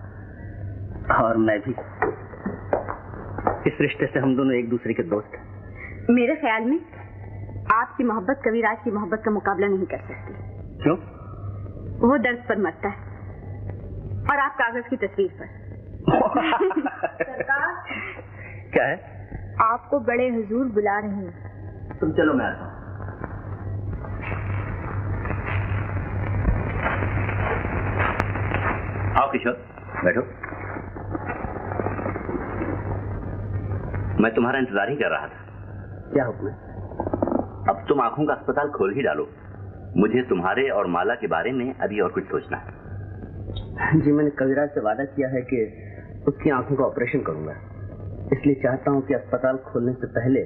और मैं भी। इस रिश्ते से हम दोनों एक दूसरे के दोस्त हैं। मेरे ख्याल में आपकी मोहब्बत कविराज की मोहब्बत का मुकाबला नहीं कर सकती। क्यों? वो दर्द पर मरता है और आप कागज की तस्वीर पर। सरकार, क्या है? आपको बड़े हुजूर बुला रहे हैं। तुम चलो, मैं आता हूँ। आओ किशोर, बैठो। मैं तुम्हारा इंतजार ही कर रहा था। क्या हुक्म है? अब तुम आंखों का अस्पताल खोल ही डालो। मुझे तुम्हारे और माला के बारे में अभी और कुछ सोचना है। जी, मैंने कविराज से वादा किया है कि उसकी आंखों का ऑपरेशन करूंगा, इसलिए चाहता हूँ कि अस्पताल खोलने से पहले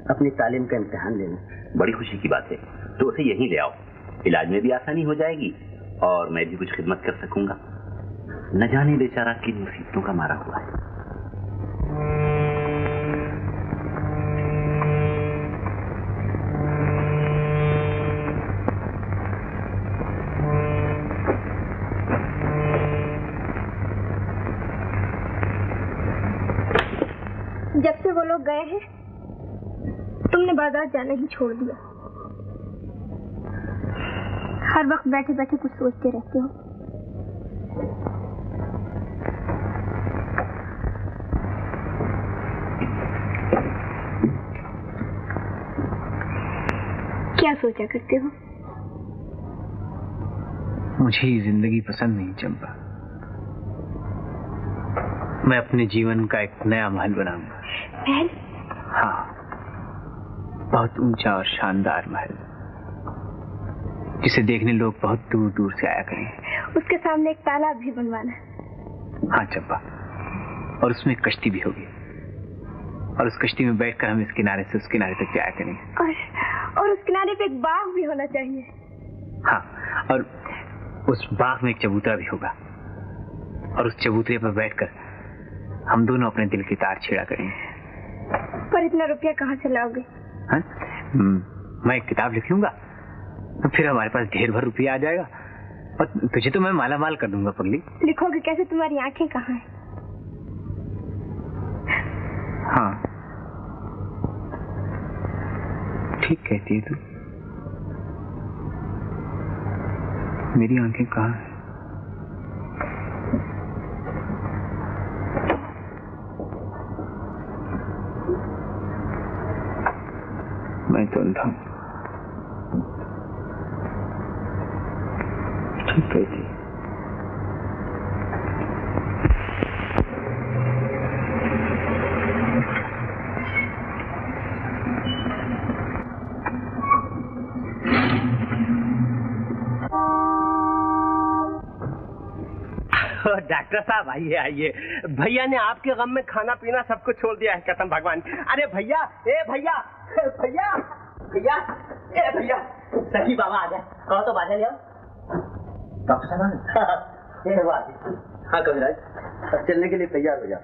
अपनी तालीम का इम्तिहान ले लूं। बड़ी खुशी की बात है, तो उसे यहीं ले आओ। इलाज में भी आसानी हो जाएगी और मैं भी कुछ खिदमत कर सकूंगा। न जाने बेचारा किन मुसीबतों का मारा हुआ है। जब से वो लोग गए हैं तुमने बाजार जाना ही छोड़ दिया। हर वक्त बैठे बैठे कुछ सोचते रहते हो। क्या सोचा करते हो? मुझे ये जिंदगी पसंद नहीं चंपा। मैं अपने जीवन का एक नया महल बनाऊंगा। महल? हाँ, बहुत ऊंचा और शानदार महल, जिसे देखने लोग बहुत दूर दूर से आया करें। उसके सामने एक तालाब भी बनवाना। हाँ चंपा, और उसमें एक कश्ती भी होगी, और उस कश्ती में बैठकर हम इस किनारे से उस किनारे तक जाया करेंगे। और उस किनारे पे एक बाग भी होना चाहिए। हाँ, और उस बाग में एक चबूतरा भी होगा, और उस चबूतरे पर बैठकर हम दोनों अपने दिल की तार छेड़ा करेंगे। पर इतना रुपया कहाँ से लाओगे? हाँ? मैं एक किताब लिख लूंगा, तो फिर हमारे पास ढेर भर रुपया आ जाएगा, और तुझे तो मैं माला माल कर दूंगा पगली। लिखोगे कैसे? तुम्हारी आंखें कहाँ हैं? हाँ, ठीक कहती है तू। मेरी आंखें कहाँ हैं? मैं तो अंधा हूं। ठीक कहती है। डॉक्टर साहब आइए आइए। भैया ने आपके गम में खाना पीना सब कुछ छोड़ दिया है, कसम भगवान। अरे भैया, ए भैया, भैया, भैया, ए भैया, सही बाबा आ गए। कहो तो बाजा ले आओ। डॉक्टर साहब, हाँ कविराज, अब चलने के लिए तैयार हो जा।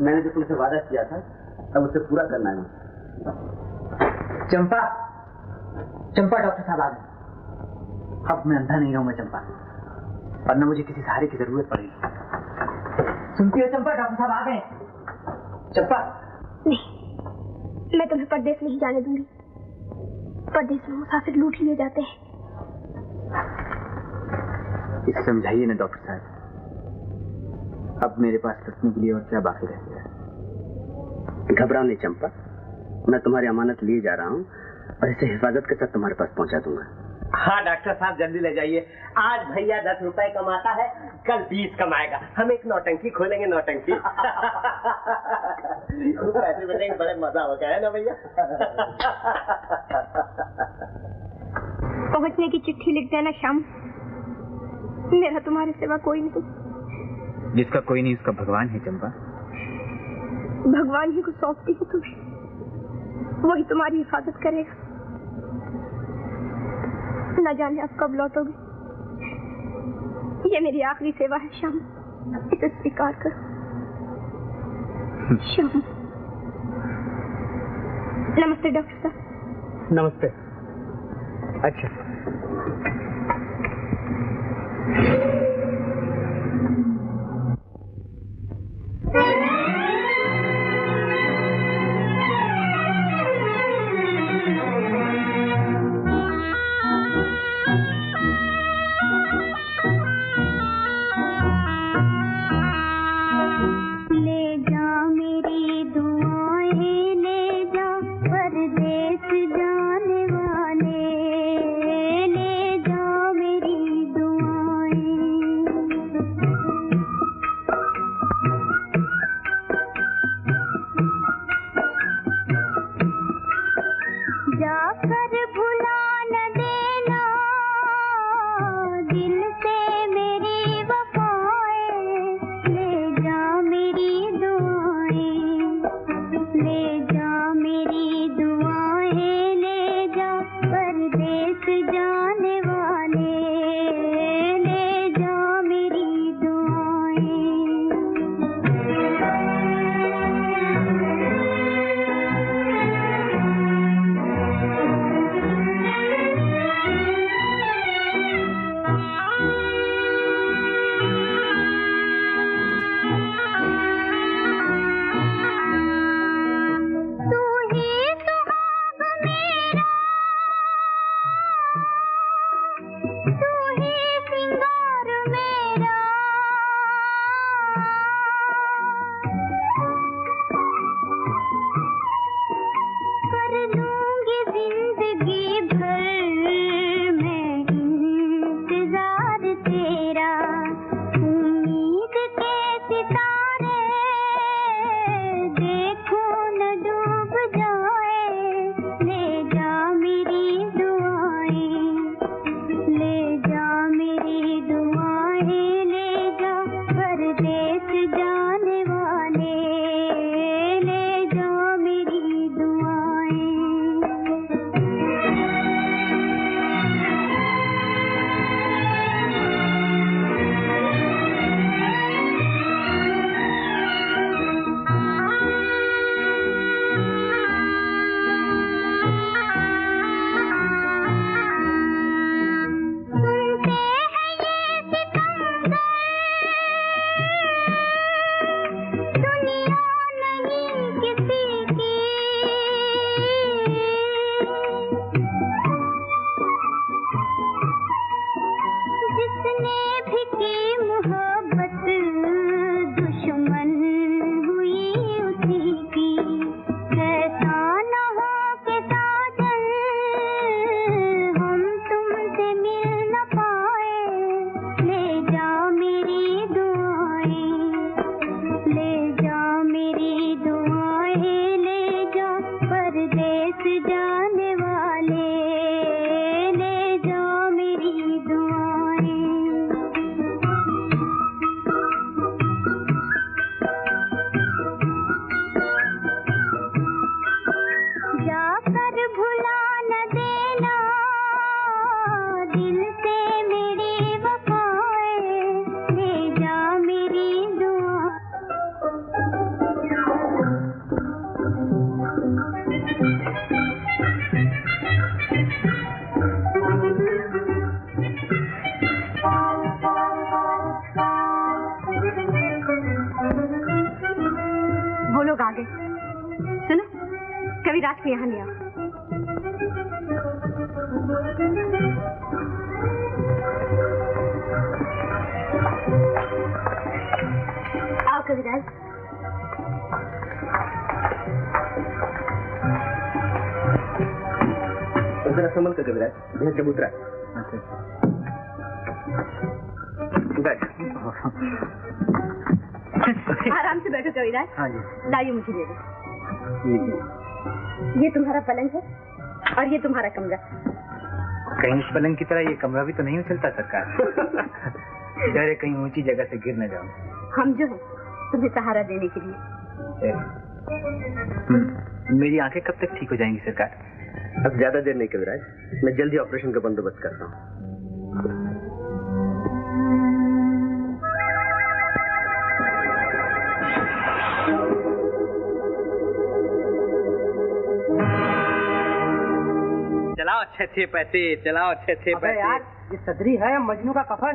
मैंने जो तुमसे वादा किया था अब उसे पूरा करना है। चंपा, चंपा, डॉक्टर साहब आ गए। अब मैं अंधा नहीं रहूंगा चंपा, और न मुझे किसी सहारे की जरूरत पड़ेगी। सुनती हो चंपा, डॉक्टर साहब आ गए। चंपा, नहीं, मैं तुम्हें परदेश नहीं जाने दूंगी। परदेश में मुसाफिर लूट लिए जाते हैं। इसे समझाइए ना डॉक्टर साहब, अब मेरे पास लुटने के लिए और क्या बाकी रह गया? घबराओ नहीं चंपा, मैं तुम्हारी अमानत लिए जा रहा हूँ और इसे हिफाजत के साथ तुम्हारे पास पहुँचा दूंगा। हाँ डॉक्टर साहब, जल्दी ले जाइए। आज भैया 10 रुपए कमाता है, कल 20 कमाएगा। हम एक नौटंकी खोलेंगे, नौटंकी। पैसे मिलेंगे, बड़े मजा होगा, है ना भैया? पहुंचने की चिट्ठी लिख देना श्याम। मेरा तुम्हारे सिवा कोई नहीं। जिसका कोई नहीं उसका भगवान है चंपा। भगवान ही को सौंपती है तुम्हें, वही तुम्हारी हिफाजत करेगा। न जाने आप कब लौटोगे। ये मेरी आखिरी सेवा है श्याम, इसे स्वीकार करो। श्याम। नमस्ते डॉक्टर साहब। नमस्ते। अच्छा, कविराज को यहाँ ले आओ। आओ कविराज। जरा संभल कर कविराज, यह चबूतरा बैठ। आराम से बैठो कविराज। हाँ जी। लाइए मुझे दे दो। ये तुम्हारा पलंग है और ये तुम्हारा कमरा। कहीं इस पलंग की तरह ये कमरा भी तो नहीं उछलता सरकार। डर है कहीं ऊंची जगह से गिर न जाऊं। हम जो हैं तुम्हें सहारा देने के लिए। मेरी आंखें कब तक ठीक हो जाएंगी सरकार? अब ज्यादा देर नहीं कविराज, मैं जल्दी ऑपरेशन का बंदोबस्त करता हूँ। चलाओ अच्छे पैसे, चलाओ अच्छे पैसे। यार ये सदरी है मजनू का कफन।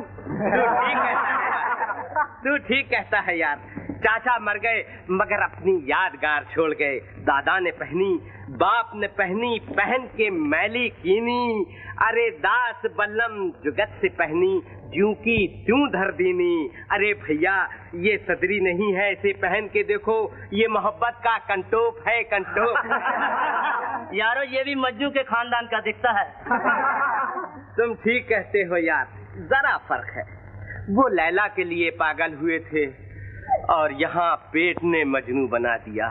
तू ठीक कहता है यार। चाचा मर गए मगर अपनी यादगार छोड़ गए। दादा ने पहनी, बाप ने पहनी, पहन के मैली कीनी। अरे दास बल्लम जुगत से पहनी, ज्यों की त्यों धर दीनी। अरे भैया ये सदरी नहीं है, इसे पहन के देखो, ये मोहब्बत का कंटोप है, कंटोप। यारो ये भी मज्जू के खानदान का दिखता है। तुम ठीक कहते हो यार, जरा फर्क है। वो लैला के लिए पागल हुए थे और यहाँ पेट ने मजनू बना दिया।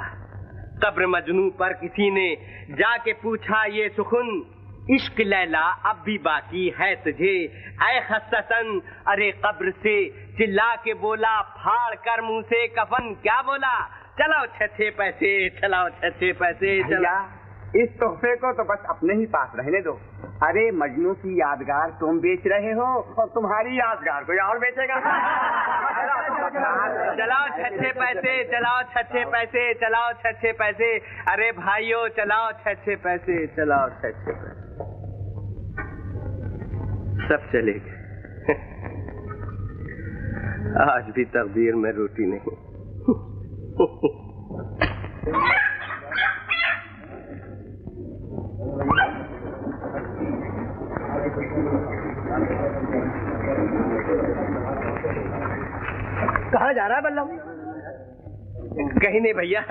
कब्र मजनू पर किसी ने जाके पूछा ये सुखुन, इश्क लैला अब भी बाकी है तुझे ऐ खस्तसन। अरे कब्र से चिल्ला के बोला, फाड़ कर मुंह से कफन क्या बोला। चलाओ छे पैसे, चलाओ छे पैसे, चला। इस तोहफे को तो बस अपने ही पास रहने दो। अरे मजनू की यादगार तुम बेच रहे हो और तुम्हारी यादगार कोई और बेचेगा। चलाओ छे पैसे, चलाओ छे पैसे, चलाओ छे पैसे। अरे भाइयों चलाओ छे पैसे, चलाओ छे पैसे। सब चले गए। आज भी तकदीर में रोटी नहीं। कहाँ जा रहा है बल्लम? कहीं नहीं भैया,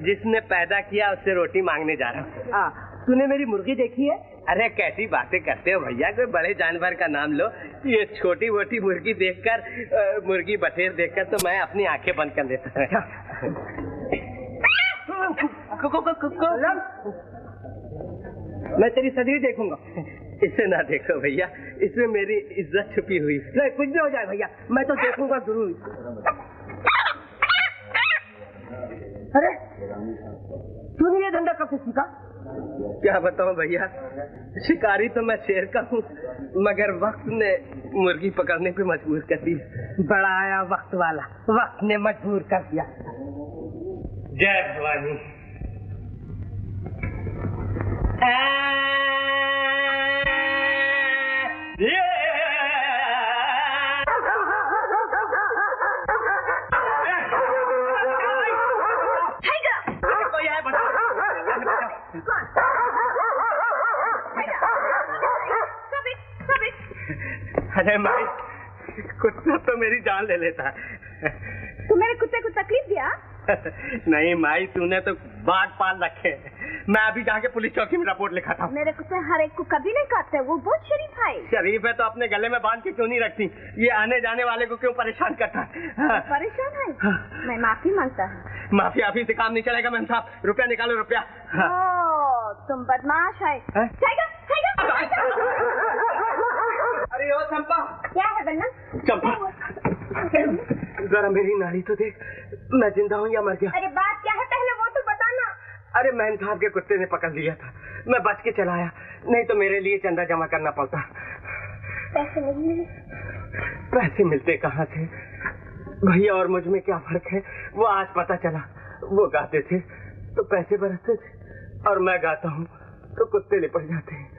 जिसने पैदा किया उससे रोटी मांगने जा रहा हूँ। तूने मेरी मुर्गी देखी है? अरे कैसी बातें करते हो भैया, कोई बड़े जानवर का नाम लो। ये छोटी मोटी मुर्गी देखकर, मुर्गी बटेर देखकर तो मैं अपनी आंखें बंद कर लेता हूँ। मैं तेरी सदरी देखूंगा। इसे ना देखो भैया, इसमें मेरी इज्जत छुपी हुई। नहीं कुछ भी हो जाए भैया, मैं तो देखूंगा जरूर। अरे तूने ये धंधा कब से सीखा? क्या बताऊं भैया, शिकारी तो मैं शेर का हूँ, मगर वक्त ने मुर्गी पकड़ने पे मजबूर कर दिया। बड़ा आया वक्त वाला, वक्त ने मजबूर कर दिया। जय भवानी। अरे माई, कुत्ता तो मेरी जान ले लेता। तू मेरे कुत्ते को तकलीफ दिया? नहीं माई, तूने तो बाघ पाल रखे। मैं अभी जाके पुलिस चौकी में रिपोर्ट लिखा था। मेरे कुत्ते हर एक को कभी नहीं काटते, वो बहुत शरीफ है। शरीफ है तो अपने गले में बांध के क्यों नहीं रखती? ये आने जाने वाले को क्यों परेशान करता है? परेशान है? मैं माफी मांगता हूँ। माफी आफी से काम नहीं चलेगा मैम साहब, रुपया निकालो रुपया। ओ, तुम बदमाश है। अरे ओ चंपा। क्या है बन्ना? चंपा जरा मेरी नाड़ी तो देख, मैं जिंदा हूँ या मर गया? अरे बात क्या है पहले वो तो बताना। अरे मैम साहब के कुत्ते ने पकड़ लिया था, मैं बच के चला आया, नहीं तो मेरे लिए चंदा जमा करना पड़ता। पैसे नहीं मिले? पैसे मिलते कहाँ से? भैया और मुझ में क्या फर्क है, वो आज पता चला। वो गाते थे तो पैसे बरसते थे, और मैं गाता हूँ तो कुत्ते लिपट जाते हैं।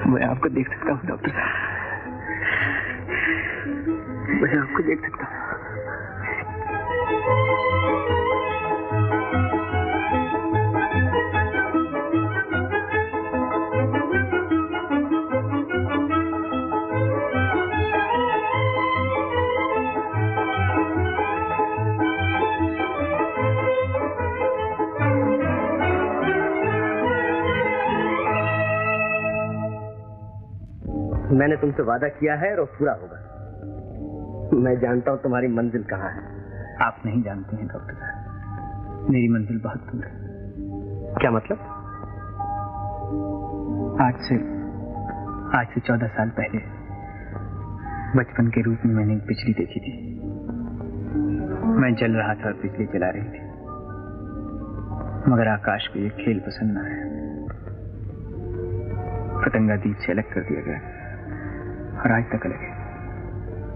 मैं आपको देख सकता हूँ डॉक्टर साहब, मैं आपको देख सकता हूँ। मैंने तुमसे वादा किया है और पूरा होगा। मैं जानता हूँ तुम्हारी मंजिल कहाँ है। आप नहीं जानते हैं डॉक्टर साहब, मेरी मंजिल बहुत दूर है। क्या मतलब? आज से 14 साल पहले बचपन के रूप में मैंने एक बिजली देखी थी। मैं जल रहा था और बिजली जला रही थी, मगर आकाश को ये खेल पसंद न आया। पतंगा दीप से अलग कर दिया गया और आज तक अलग है।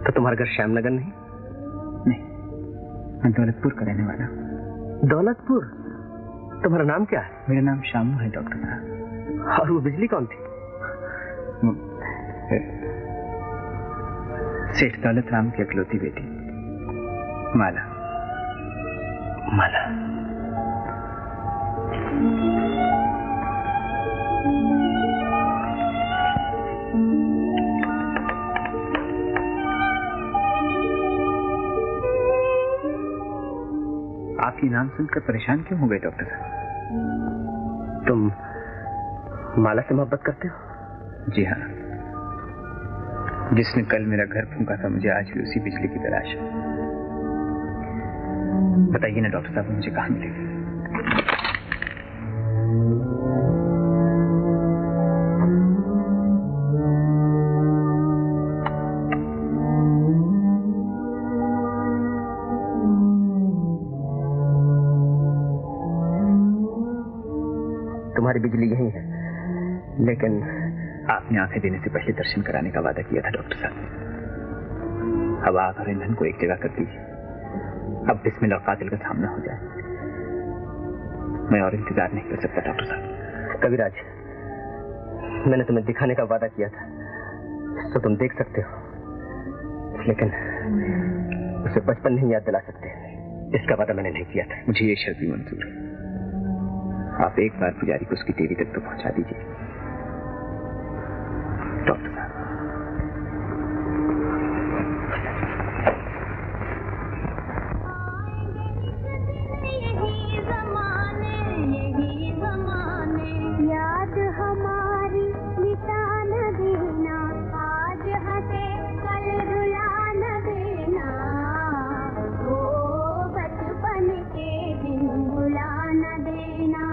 तो तुम्हारा घर श्यामनगर नहीं? नहीं, मैं दौलतपुर का रहने वाला हूँ। दौलतपुर? तुम्हारा नाम क्या है? मेरा नाम शामू है डॉक्टर साहब। और वो बिजली कौन थी? सेठ दौलत राम की इकलौती बेटी माला। माला? आप ये नाम सुनकर परेशान क्यों हो गए डॉक्टर साहब? तुम माला से मोहब्बत करते हो? जी हाँ, जिसने कल मेरा घर फूंका था, मुझे आज भी उसी बिजली की तलाश है। बताइए ना डॉक्टर साहब, मुझे कहाँ मिलेगी? तुम्हारी बिजली यही है, लेकिन आपने आंखें देने से पहले दर्शन कराने का वादा किया था डॉक्टर साहब। अब आप और ईंधन को एक जगह कर दीजिए, अब बिस्मिल और कातिल का सामना हो जाए। मैं और इंतजार नहीं कर सकता डॉक्टर साहब। कविराज, मैंने तुम्हें दिखाने का वादा किया था तो तुम देख सकते हो, लेकिन उसे बचपन नहीं याद दिला सकते। इसका वादा मैंने नहीं किया था। मुझे ये शर्त भी मंजूर है। आप एक बार पुजारी को उसकी देवी तक तो पहुंचा दीजिए डॉक्टर साहब। याद हमारी मिटा न देना, आज हंसे कल रुला न देना, वो बचपन के दिन भुला न देना।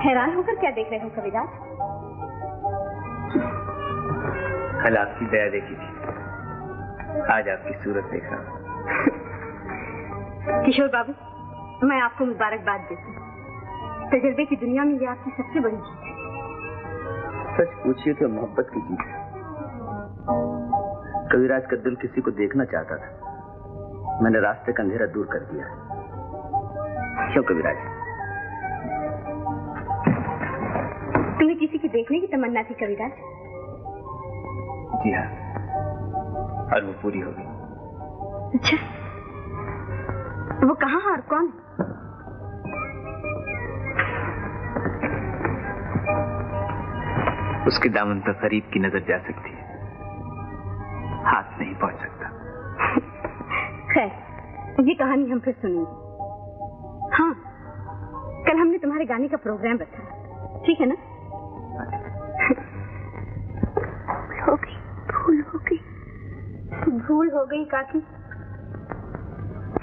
हैरान होकर क्या देख रहे हो कविराज? कल आपकी दया देखी थी, आज आपकी सूरत देख रहा हूं। किशोर बाबू, मैं आपको मुबारकबाद देती हूँ। तजर्बे की दुनिया में ये आपकी सबसे बड़ी जीत है। सच पूछिए तो मोहब्बत की जीत है। कविराज का दिल किसी को देखना चाहता था, मैंने रास्ते का अंधेरा दूर कर दिया। क्यों कविराज? तुम्हें किसी की देखने की तमन्ना थी कविराज? जी हाँ, और वो पूरी हो गई। अच्छा, वो कहाँ और कौन? उसके दामन पर करीब की नजर जा सकती है, हाथ नहीं पहुंच सकता। खैर, ये कहानी हम फिर सुनेंगे। हाँ, कल हमने तुम्हारे गाने का प्रोग्राम रखा है, ठीक है ना? भूल हो गई काकी।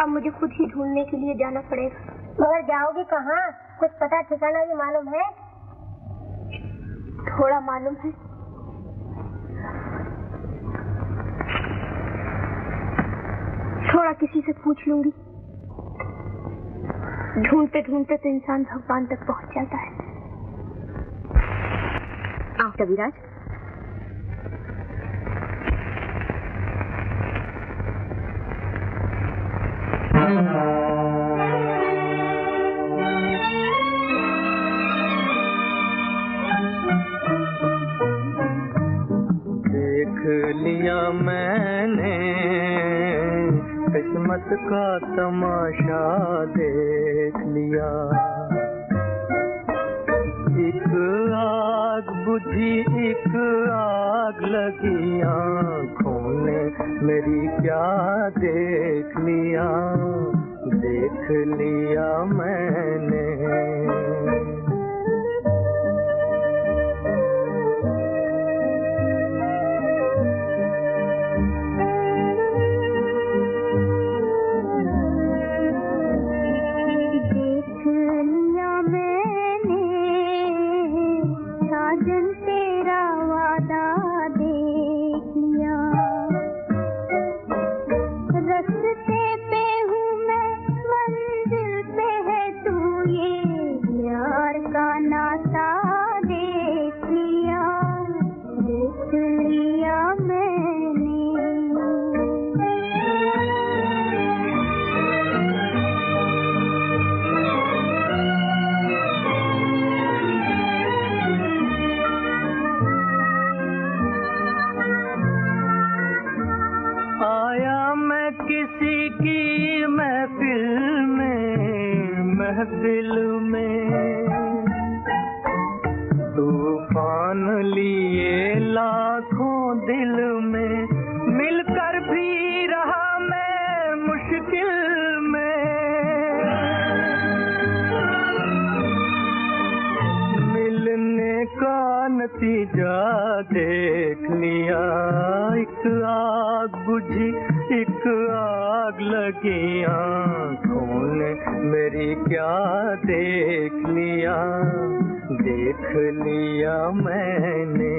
अब मुझे खुद ही ढूंढने के लिए जाना पड़ेगा। मगर जाओगे कहाँ? कुछ पता ठिकाना भी मालूम है? थोड़ा मालूम है। थोड़ा किसी से पूछ लूंगी। ढूंढते ढूंढते तो इंसान भगवान तक पहुंच जाता है। आओ कविराज। देख लिया मैंने किस्मत का तमाशा, देख लिया। एक आग बुझी, एक आग लगी आँखों ने मेरी, क्या देख लिया, देख लिया मैंने। साजन तेरा वादा देख लिया, रस्ते पे हूँ मैं, मंजिल पे है तू, ये प्यार का नाता देख लिया मैंने। किसी की महफिल में तूफान लिए लाखों दिल में, मिलकर भी रहा मैं मुश्किल में। मिलने का नतीजा देख लिया, एक आग बुझी, एक आग लगी आँखों ने मेरी, क्या देख लिया, देख लिया मैंने।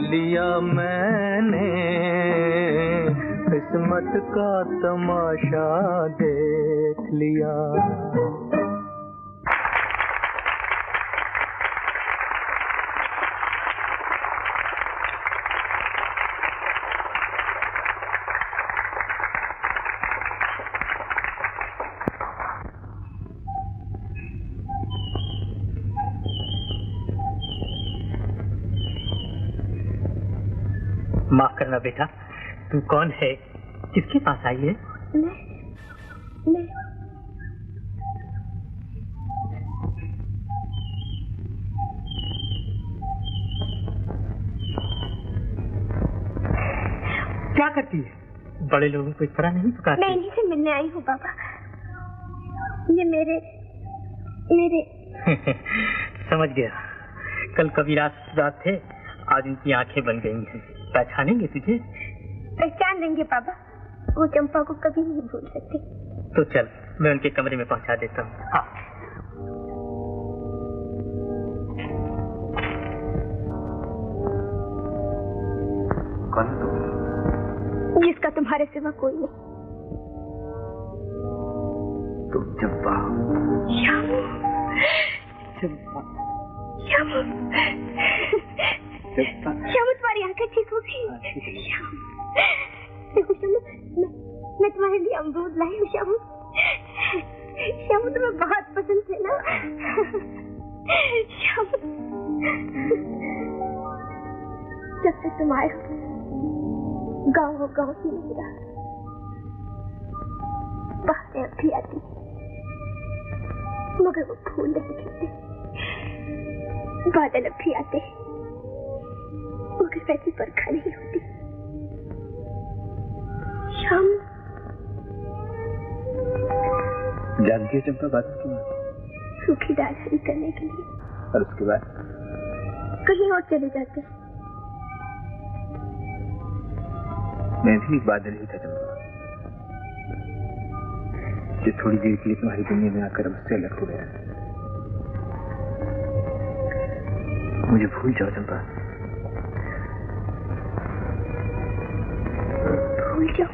लिया मैंने किस्मत का तमाशा देख लिया। माफ करना बेटा, तू कौन है, किसके पास आई है? मैं क्या करती है? बड़े लोगों को इस तरह नहीं पुकारती। मैं इन्हीं से मिलने आई हूँ पापा। ये मेरे समझ गया। कल कबीराज रात थे, आज उनकी आंखें बन गई हैं। पहचानेंगे तुझे? पहचान लेंगे पापा, वो चंपा को कभी नहीं भूल सकते। तो चल, मैं उनके कमरे में पहुंचा देता हूँ। हाँ। कौन है तुम? जिसका तुम्हारे सिवा कोई नहीं। तुम चंपा? श्यामू। चंपा। श्यामू। श्यामू, तुम्हारी आंखें ठीक हो गई। देखो श्यामू, मैं तुम्हारे लिए अमरूद लाई हूँ। श्यामू, श्यामू तुम्हें बहुत पसंद थे ना। श्यामू, जब से तुम आए गाँव ही नहीं रहा। बातें अब भी आती मगर वो फूल नहीं खिलते। बादल अब भी आते मगर वैसी बरखा नहीं होती। शाम जानती है चंपा बात क्यों? सूखी डाल हरी करने के लिए। और उसके बाद कहीं और चले जाते। मैं भी एक बादल ही था चंपा, जो थोड़ी देर के लिए तुम्हारी दुनिया में आकर मुझसे अलग हो गया। मुझे भूल जाओ चंपा, भूल जाओ।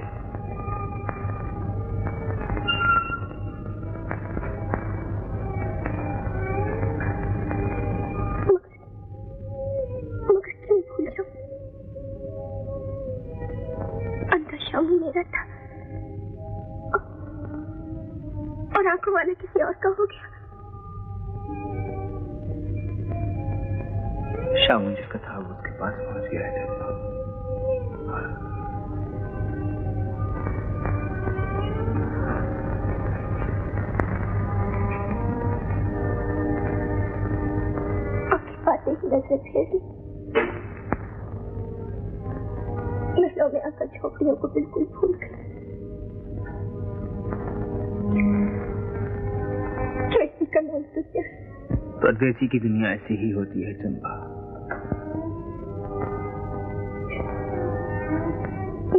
मगर क्यों भूल जाओ? अंदर शामू मेरा था और आंखों वाला किसी और का हो गया। शामू जिसका था वो उसके पास पहुंच गया है चंपा। बातें ही नजर फेर ली। महलों में आकर झोपड़ियों को बिल्कुल भूल गई। कैसी का नाम तुझे? परदेसी की दुनिया ऐसी ही होती है चंपा।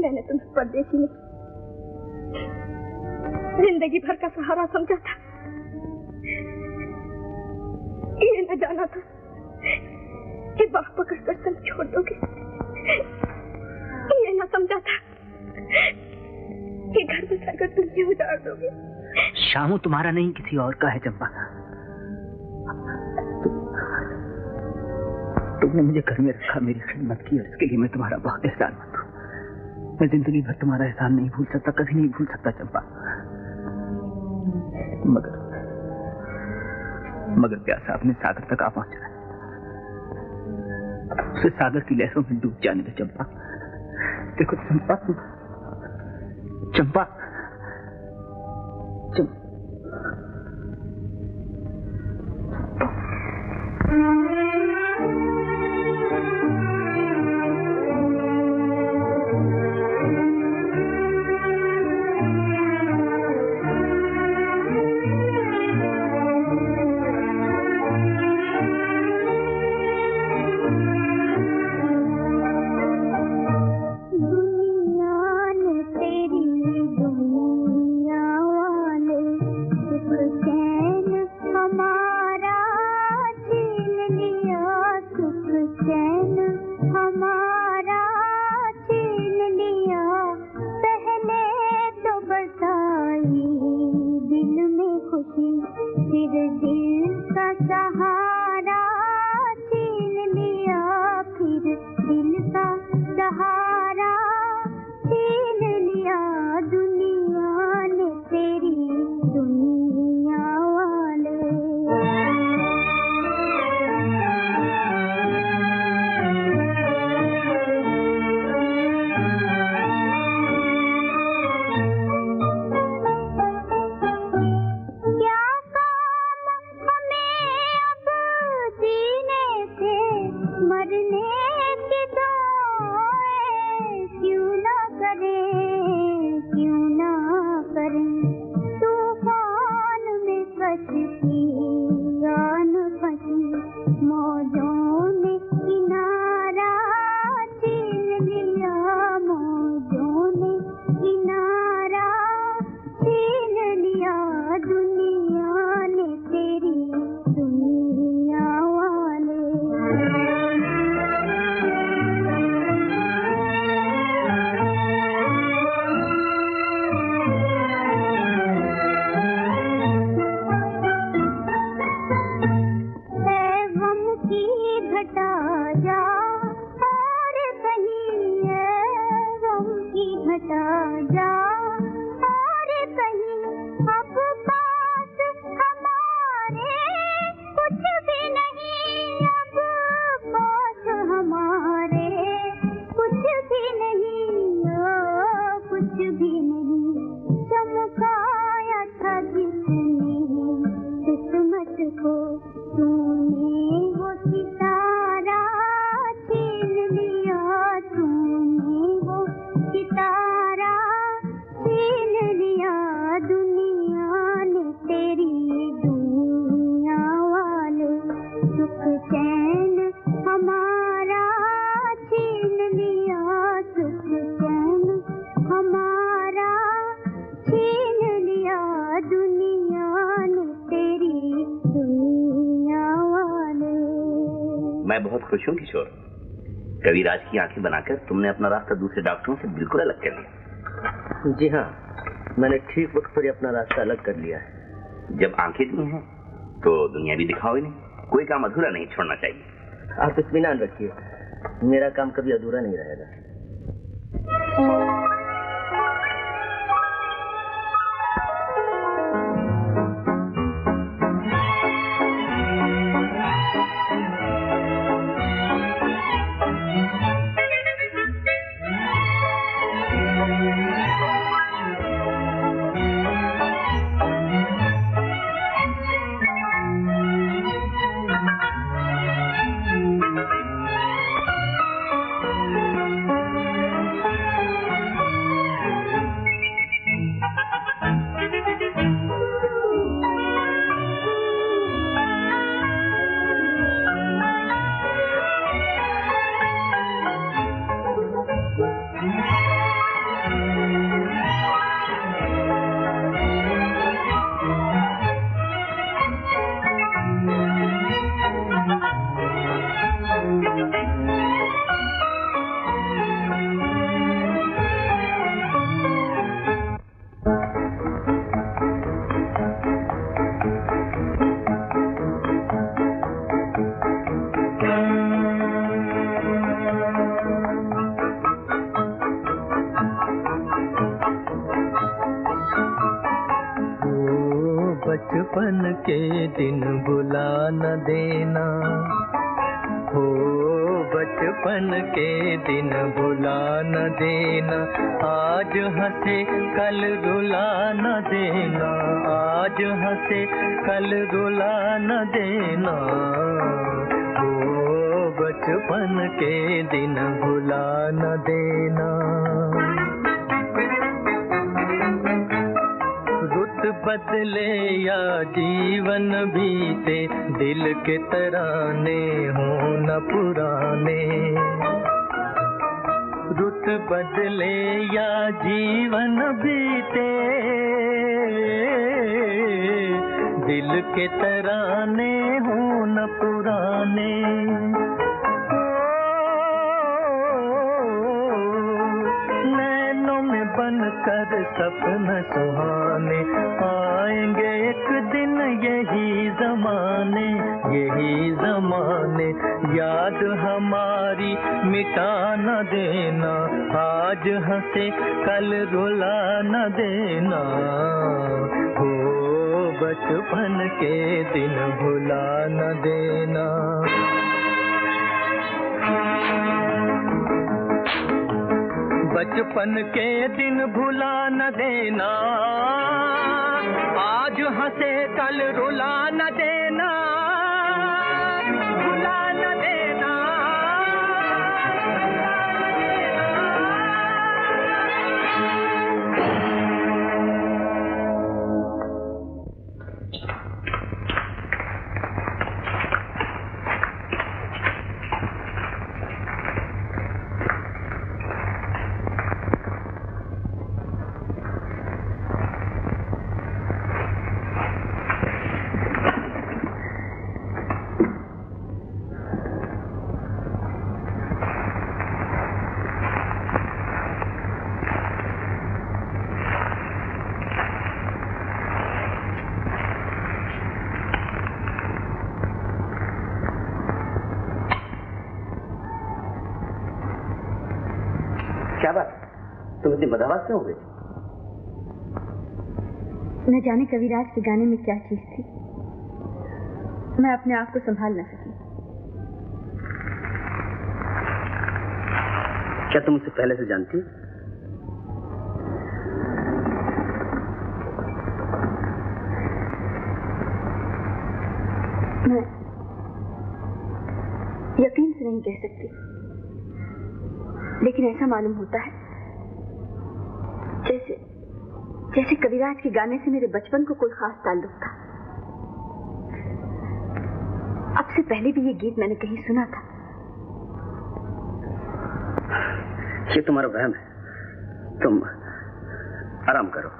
मैंने तुम्हें परदेसी नहीं, जिंदगी भर का सहारा समझा था। ये न जाना था कि बाह पकड़कर संग छोड़ दोगे। ये न समझा था कि घर बसाकर तुम ही उजाड़ दोगे। शामू तुम्हारा नहीं किसी और का है चंपा। तुमने मुझे घर में रखा, मेरी खिदमत की और इसके लिए मैं तुम्हारा बहुत एहसानमंद हूँ। मैं जिंदगी भर तुम्हारा एहसान नहीं भूल सकता, कभी नहीं भूल सकता चंपा। मगर प्यासा अपने सागर तक आ पहुंचा है, उसे सागर की लहरों में डूब जाने दो चंपा। देखो चंपा, चंपा, मैं बहुत खुश हूँ किशोर। कविराज की आंखें बनाकर तुमने अपना रास्ता दूसरे डॉक्टरों से बिल्कुल अलग कर लिया। जी हाँ, मैंने ठीक वक्त पर अपना रास्ता अलग कर लिया है। जब आंखें दी हैं तो दुनिया भी दिखाओ इन्हें, कोई काम अधूरा नहीं छोड़ना चाहिए। आप इत्मीनान रखिए, मेरा काम कभी अधूरा नहीं रहेगा। बचपन के दिन भुला न देना, हो बचपन के दिन भुला न देना, आज हंसे कल रुला न देना, आज हंसे कल रुला न देना, हो बचपन के दिन भुला न देना। रुत बदले या जीवन बीते, दिल के तराने हो न पुराने, रुत बदले या जीवन बीते, दिल के तराने हो न पुराने, बनकर सपन सुहाने, आएंगे एक दिन यही जमाने, याद हमारी मिटा न देना, आज हंसे कल रुला न देना, हो बचपन के दिन भुला न देना। बचपन के दिन भुला न देना, आज हंसे कल रुला न देना, भुला न देना। क्या बात, तुम इतनी बदहवास क्यों हो गई? न जाने कविराज के गाने में क्या चीज थी, मैं अपने आप को संभाल न सकी। क्या तुम उसे पहले से जानती? मैं यकीन से नहीं कह सकती, लेकिन ऐसा मालूम होता है जैसे कविराज के गाने से मेरे बचपन को कोई खास ताल्लुक था। अब से पहले भी ये गीत मैंने कहीं सुना था। ये तुम्हारा वहम है, तुम आराम करो।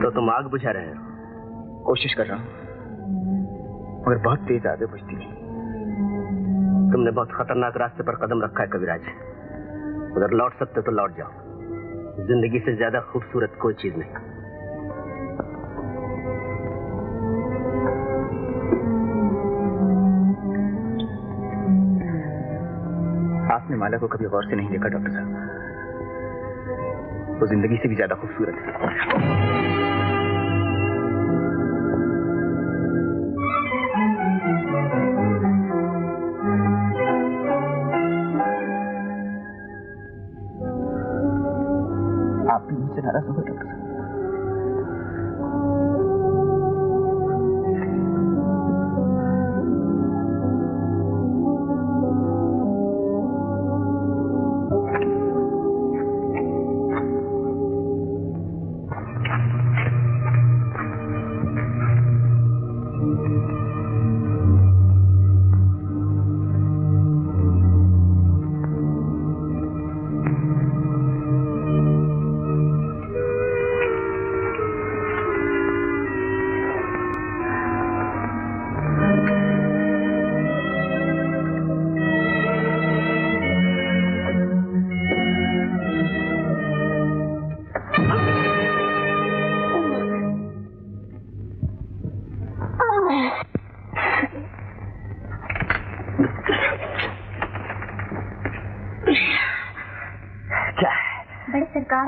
तो तुम आग बुझा रहे हो? कोशिश कर रहा हूँ, मगर बहुत तेज आगे बुझती है। तुमने बहुत खतरनाक रास्ते पर कदम रखा है कविराज। उधर लौट सकते तो लौट जाओ। जिंदगी से ज्यादा खूबसूरत कोई चीज नहीं। आपने माला को कभी गौर से नहीं देखा डॉक्टर साहब। वो जिंदगी से भी ज्यादा खूबसूरत है। आप भी मुझसे नाराज हो गए डॉक्टर साहब?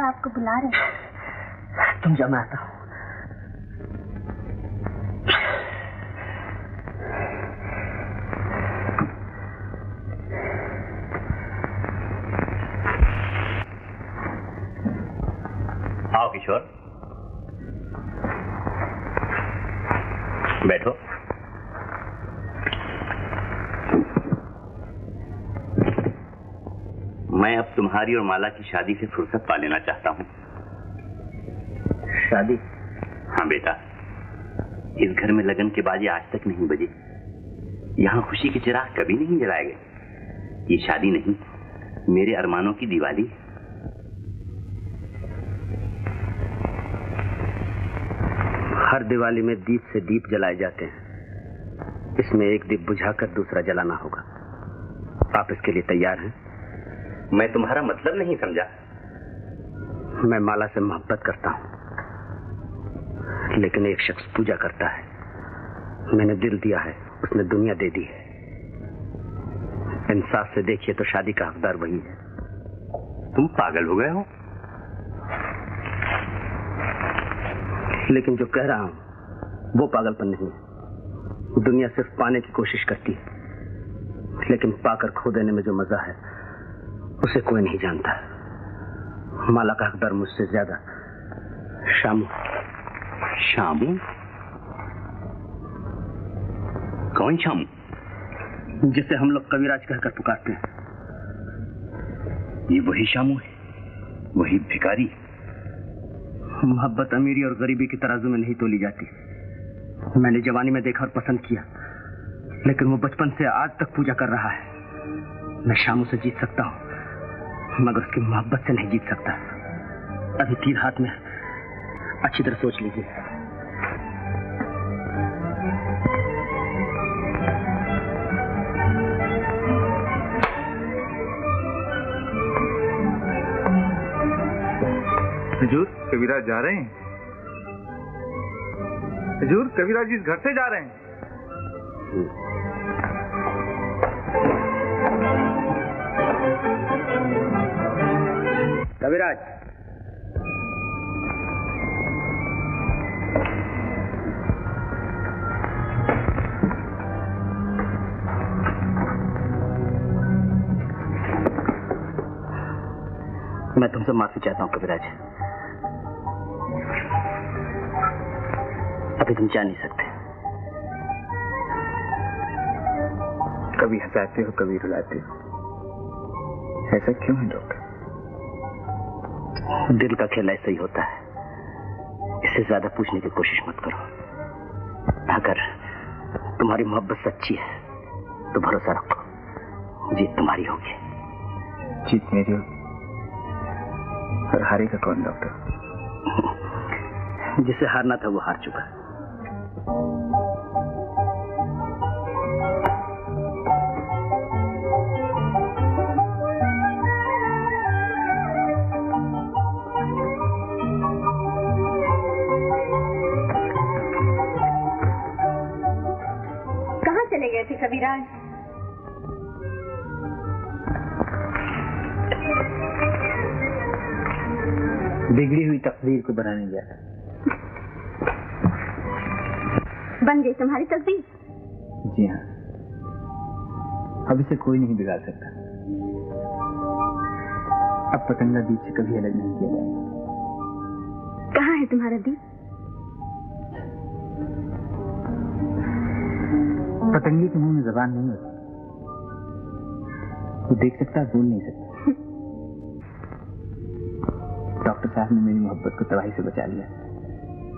आपको बुला रहे हैं। तुम जाओ, मैं आता हूँ। आओ किशोर, बैठो। मैं अब तुम्हारी और माला की शादी से फुर्सत पा लेना चाहता हूँ। शादी? हाँ बेटा, इस घर में लगन के बाजे आज तक नहीं बजे, यहाँ खुशी के चिराग कभी नहीं जलाए गए। ये शादी नहीं, मेरे अरमानों की दिवाली। हर दिवाली में दीप से दीप जलाए जाते हैं, इसमें एक दीप बुझाकर दूसरा जलाना होगा। आप इसके लिए तैयार हैं? मैं तुम्हारा मतलब नहीं समझा। मैं माला से मोहब्बत करता हूँ, लेकिन एक शख्स पूजा करता है। मैंने दिल दिया है, उसने दुनिया दे दी है। इंसाफ से देखिए तो शादी का हकदार वही है। तुम पागल हो गए हो? लेकिन जो कह रहा हूं वो पागलपन नहीं है। दुनिया सिर्फ पाने की कोशिश करती है, लेकिन पाकर खो देने में जो मजा है उसे कोई नहीं जानता। माला का हकदार मुझसे ज्यादा शामू। शामू? कौन शामू? जिसे हम लोग कविराज कहकर पुकारते हैं। ये वही शामू है, वही भिखारी। मोहब्बत अमीरी और गरीबी की तराजू में नहीं तोली जाती। मैंने जवानी में देखा और पसंद किया, लेकिन वो बचपन से आज तक पूजा कर रहा है। मैं शामू से जीत सकता हूँ, मगर उसकी मोहब्बत से नहीं जीत सकता। अभी तीर हाथ में, अच्छी तरह सोच लीजिए। हुजूर, कविराज जा रहे हैं। हुजूर, कविराज इस घर से जा रहे हैं। कविराज, मैं तुमसे माफी चाहता हूं कविराज। अभी तुम जा नहीं सकते। कभी हंसाते हो, कभी रुलाते हो। ऐसा क्यों है डॉक्टर? दिल का खेल ऐसा ही होता है। इससे ज्यादा पूछने की कोशिश मत करो। अगर तुम्हारी मोहब्बत सच्ची है तो भरोसा रखो, जीत तुम्हारी होगी। जीत मेरी होगी? और हारेगा कौन डॉक्टर? जिसे हारना था वो हार चुका। कहाँ चले गए थे कविराज? बिगड़ी हुई तकदीर को बनाने गया था। बन गई तुम्हारी तकदीर? जी हाँ, अब इसे कोई नहीं बिगाड़ सकता। अब पतंगा दीप से कभी अलग नहीं किया जाएगा। कहाँ है तुम्हारा दीप? पतंगे के मुंह में जबान नहीं होती, वो देख सकता, बोल नहीं सकता। डॉक्टर साहब ने मेरी मोहब्बत को तबाही से बचा लिया।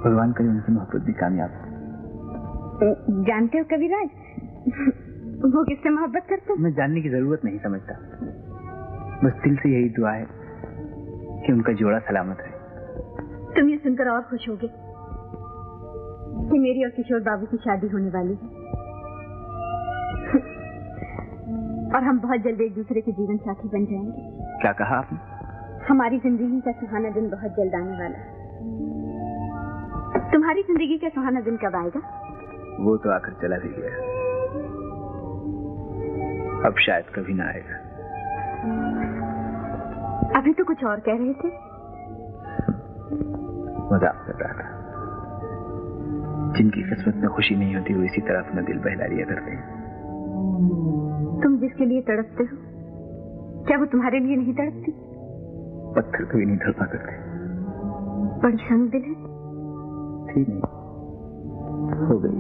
भगवान करे उनकी मोहब्बत भी कामयाब हो। जानते हो कविराज, वो किससे मोहब्बत करते हैं? मैं जानने की जरूरत नहीं समझता, बस दिल से यही दुआ है कि उनका जोड़ा सलामत रहे। तुम ये सुनकर और खुश होगे कि मेरी और किशोर बाबू की शादी होने वाली है और हम बहुत जल्द एक दूसरे के जीवन साथी बन जाएंगे। क्या कहा आपने? हमारी जिंदगी का सुहाना दिन बहुत जल्द आने वाला है। तुम्हारी जिंदगी का सुहाना दिन कब आएगा? वो तो आकर चला भी गया, अब शायद कभी ना आएगा। अभी तो कुछ और कह रहे थे। मजाक कर रहा था। जिनकी किस्मत में खुशी नहीं होती वो इसी तरह अपना दिल बहला लिया करते हैं। तुम जिसके लिए तड़पते हो, क्या वो तुम्हारे लिए नहीं तड़पती? पत्थर कभी नहीं तड़पा करते। बड़ी संग दिल है। थी नहीं, हो गई।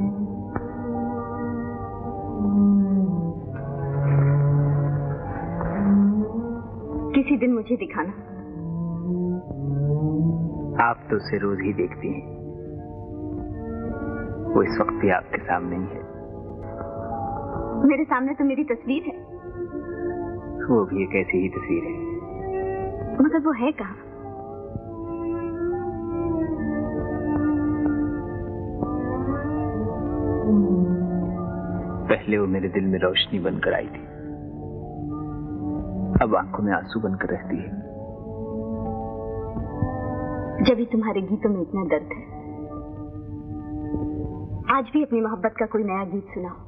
किसी दिन मुझे दिखाना। आप तो उसे रोज ही देखती हैं, वो इस वक्त भी आपके सामने ही है। मेरे सामने तो मेरी तस्वीर है। वो भी एक ऐसी ही तस्वीर है, मगर वो है कहाँ? पहले वो मेरे दिल में रोशनी बनकर आई थी, अब आंखों में आंसू बनकर रहती है। जब भी तुम्हारे गीतों में इतना दर्द है, आज भी अपनी मोहब्बत का कोई नया गीत सुनाओ।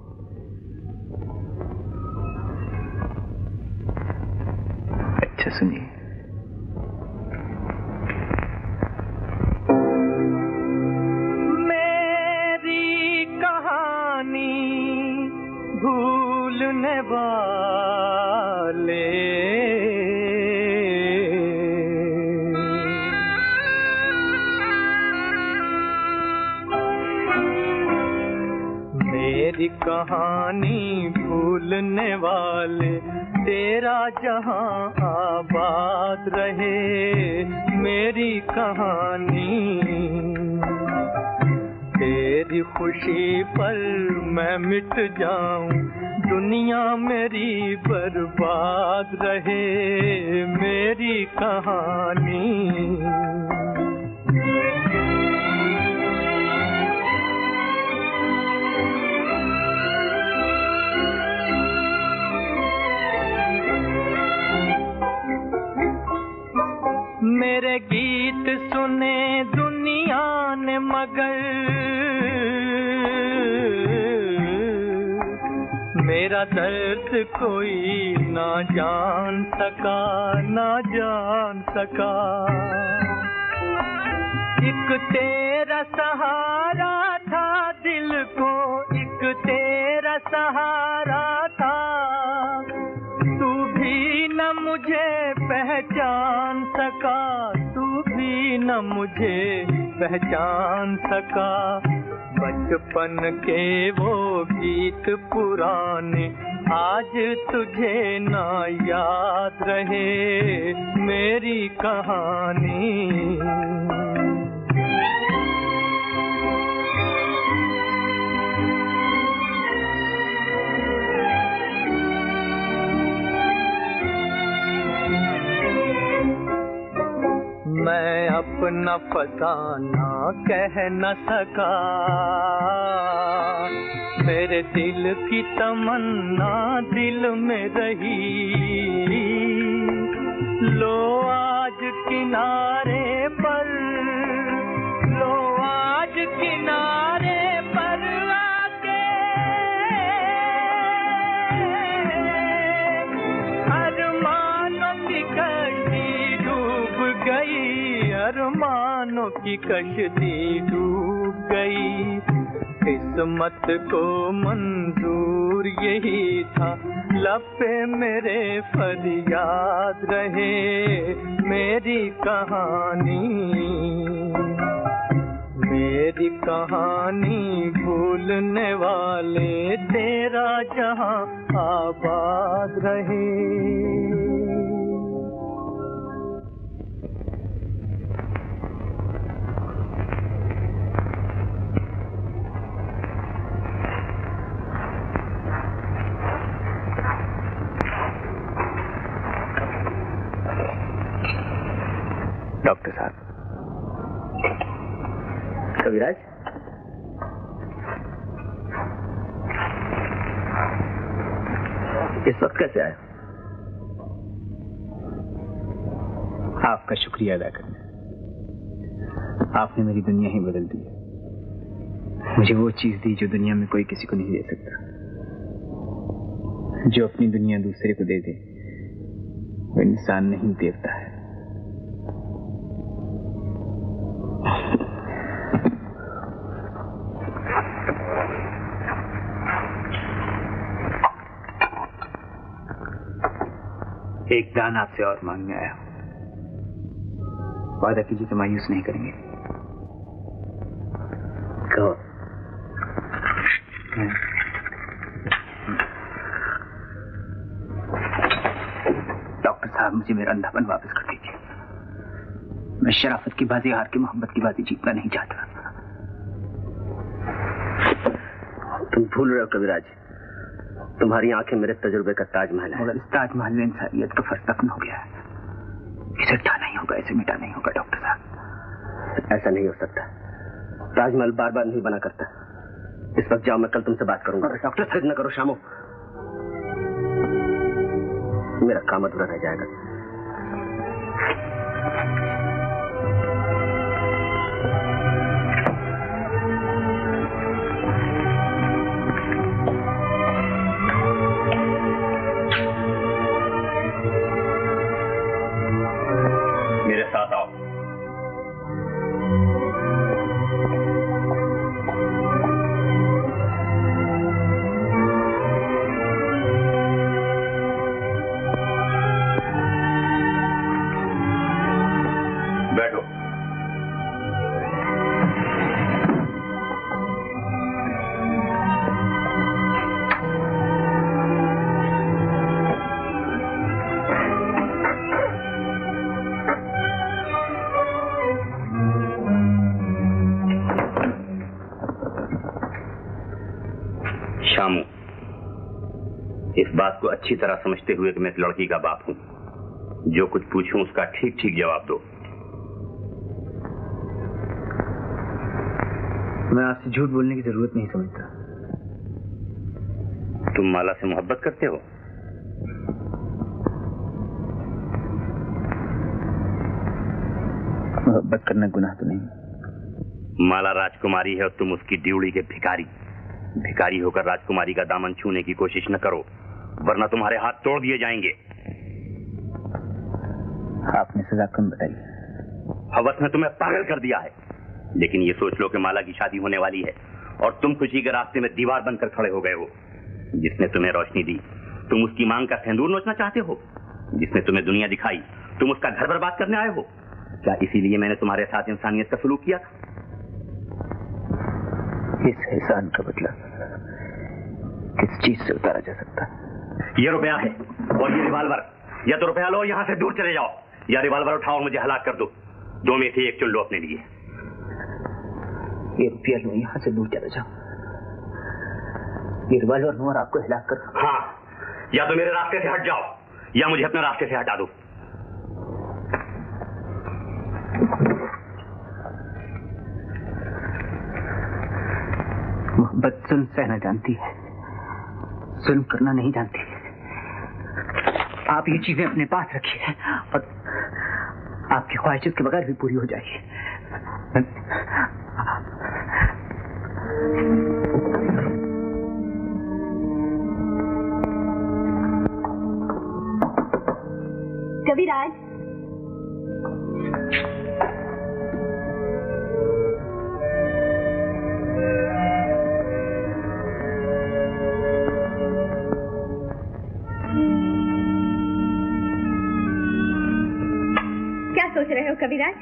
अच्छा सुनिए। मेरी कहानी भूलने वाले मेरी कहानी भूलने वाले, तेरा जहां आबाद रहे। मेरी कहानी तेरी खुशी पर मैं मिट जाऊं, दुनिया मेरी बर्बाद रहे। मेरी कहानी मेरे गीत सुने दुनिया ने मगर मेरा दर्द कोई ना जान सका, ना जान सका। एक तेरा सहारा था दिल को, एक तेरा सहारा था। तू भी न मुझे पहचान सका, तू भी न मुझे पहचान सका। बचपन के वो गीत पुराने आज तुझे ना याद रहे। मेरी कहानी मैं अपना फसाना कह न सका, मेरे दिल की तमन्ना दिल में रही। लो आज किनारे पर, लो आज किनारे पर आके अरमानों की कश्ती डूब गई, अरमानों की कश्ती डूब गई। किस्मत को मंजूर यही था, लब पे मेरे फरियाद रहे मेरी कहानी। मेरी कहानी भूलने वाले तेरा जहां आबाद रहे। डॉक्टर साहब। कविराज, इस वक्त कैसे आए? आपका शुक्रिया अदा करना। आपने मेरी दुनिया ही बदल दी। मुझे वो चीज दी जो दुनिया में कोई किसी को नहीं दे सकता। जो अपनी दुनिया दूसरे को दे दे वो इंसान नहीं, देवता है। एक दान आपसे और मांगने आया। वादा कीजिए तो मायूस नहीं करेंगे। कहो। डॉक्टर साहब, मुझे मेरा अंधापन वापस कर दीजिए। मैं शराफत की बाजी हार के मोहब्बत की बाजी जीतना नहीं चाहता। तुम भूल रहे हो कविराज, तुम्हारी आंखें मेरे तजुर्बे का ताजमहल है। मगर इस ताजमहल में इंसानियत का फर्श दफन हो गया है। इसे ढा नहीं होगा, इसे मिटा नहीं होगा डॉक्टर साहब। ऐसा नहीं हो सकता। ताजमहल बार बार नहीं बना करता। इस वक्त जाओ, मैं कल तुमसे बात करूंगा। डॉक्टर साहब न करो शामो, मेरा काम अधूरा रह जाएगा। मेरे साथ आओ। बैठो। शामू, इस बात को अच्छी तरह समझते हुए कि मैं इस लड़की का बाप हूं, जो कुछ पूछूं उसका ठीक ठीक जवाब दो। मैं आपसे झूठ बोलने की जरूरत नहीं समझता। तुम माला से मोहब्बत करते हो? मोहब्बत करना गुनाह तो नहीं। माला राजकुमारी है और तुम उसकी ड्यूड़ी के भिखारी। भिखारी होकर राजकुमारी का दामन छूने की कोशिश न करो, वरना तुम्हारे हाथ तोड़ दिए जाएंगे। आपने सजा कम बताई। हवस ने तुम्हें पागल कर दिया है। लेकिन ये सोच लो कि माला की शादी होने वाली है और तुम खुशी के रास्ते में दीवार बनकर खड़े हो गए हो। जिसने तुम्हें रोशनी दी, तुम उसकी मांग का सिंदूर नोचना चाहते हो। जिसने तुम्हें दुनिया दिखाई, तुम उसका घर बर्बाद करने आए हो। क्या इसीलिए मैंने तुम्हारे साथ इंसानियत का सलूक किया? इस एहसान का बदला किस चीज से उतारा जा सकता है? ये रुपया है और ये रिवाल्वर। या तो रुपया लो, यहाँ से दूर चले जाओ, या रिवाल्वर उठाओ और मुझे हलाक कर दो। दो में से एक चुन लो अपने लिए। ये रुपया लो, यहाँ से दूर चले जाओ। ये रिवाल्वर लो और आपको हिलाक कर। हाँ, या तो मेरे रास्ते से हट जाओ या मुझे अपने रास्ते से हटा दो। मोहब्बत जुल्म सहना जानती है, जुल्म करना नहीं जानती। आप ये चीजें अपने पास रखिए और आपकी ख्वाहिशों के बगैर भी पूरी हो जाएगी। कविराज, सोच रहे हो कविराज?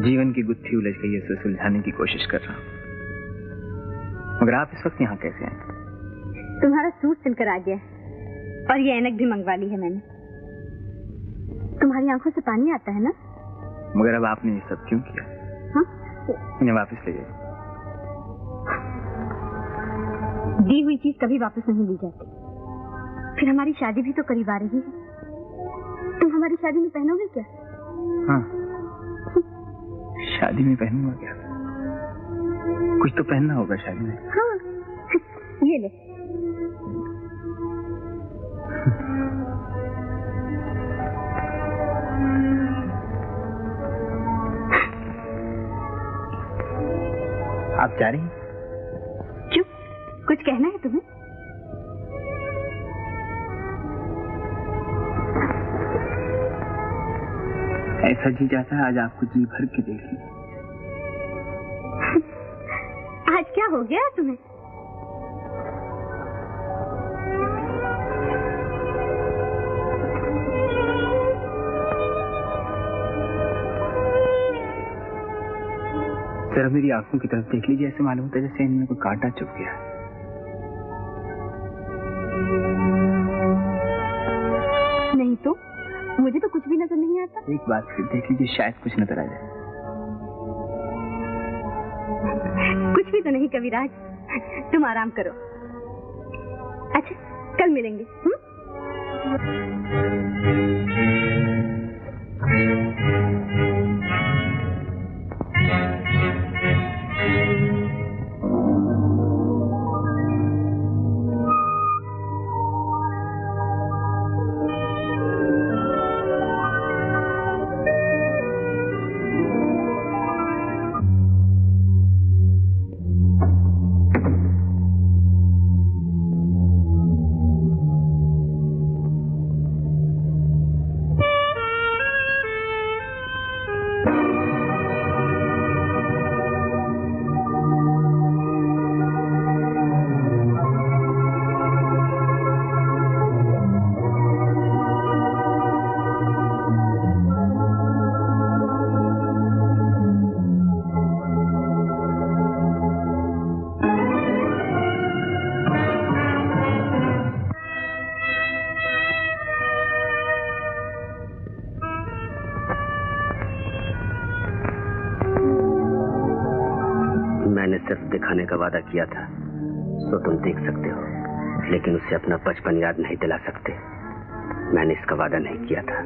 जीवन की गुत्थी उलझ गई है, इसे सुलझाने की कोशिश कर रहा हूँ। मगर आप इस वक्त यहाँ कैसे आए? तुम्हारा सूट सिलकर आ गया और ये ऐनक भी मंगवा ली है मैंने। तुम्हारी आंखों से पानी आता है ना? मगर अब आपने ये सब क्यों किया? हाँ? इन्हें वापस ले जाइए। दी हुई चीज कभी वापस नहीं ली जाती। फिर हमारी शादी भी तो करीब आ रही है। तुम हमारी शादी में पहनोगे क्या? हाँ, शादी में पहनूंगा क्या? कुछ तो पहनना होगा शादी में। हाँ, ये ले। आप जा रही हैं? क्यों? कुछ कहना है तुम्हें? ऐसा जी जाता है आज आपको जी भर के देख लूं। आज क्या हो गया तुम्हें? जरा मेरी आंखों की तरफ देख लीजिए, ऐसे मालूम होता है जैसे इनमें कोई कांटा चुभ गया। नहीं तो मुझे तो कुछ भी नजर नहीं आता। एक बात फिर देख लीजिए, शायद कुछ नजर आ जाए। कुछ भी तो नहीं कविराज, तुम आराम करो। अच्छा, कल मिलेंगे। मैंने सिर्फ दिखाने का वादा किया था, सो तुम देख सकते हो, लेकिन उसे अपना बचपन याद नहीं दिला सकते। मैंने इसका वादा नहीं किया था।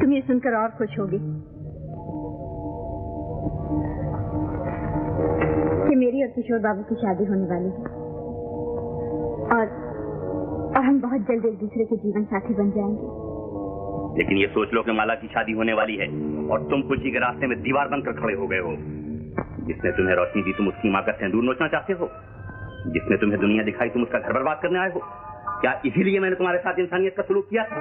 तुम ये सुनकर और खुश होगी कि मेरी और किशोर बाबू की शादी होने वाली है और हम बहुत जल्द एक दूसरे के जीवन साथी बन जाएंगे। लेकिन ये सोच लो कि माला की शादी होने वाली है और तुम खुशी के रास्ते में दीवार बनकर खड़े हो गए हो। जिसने तुम्हें रोशनी दी तुम उसकी माँ का सिंदूर नोचना चाहते हो। जिसने तुम्हें दुनिया दिखाई तुम उसका घर बर्बाद करने आए हो। क्या इसीलिए मैंने तुम्हारे साथ इंसानियत का सलूक किया था?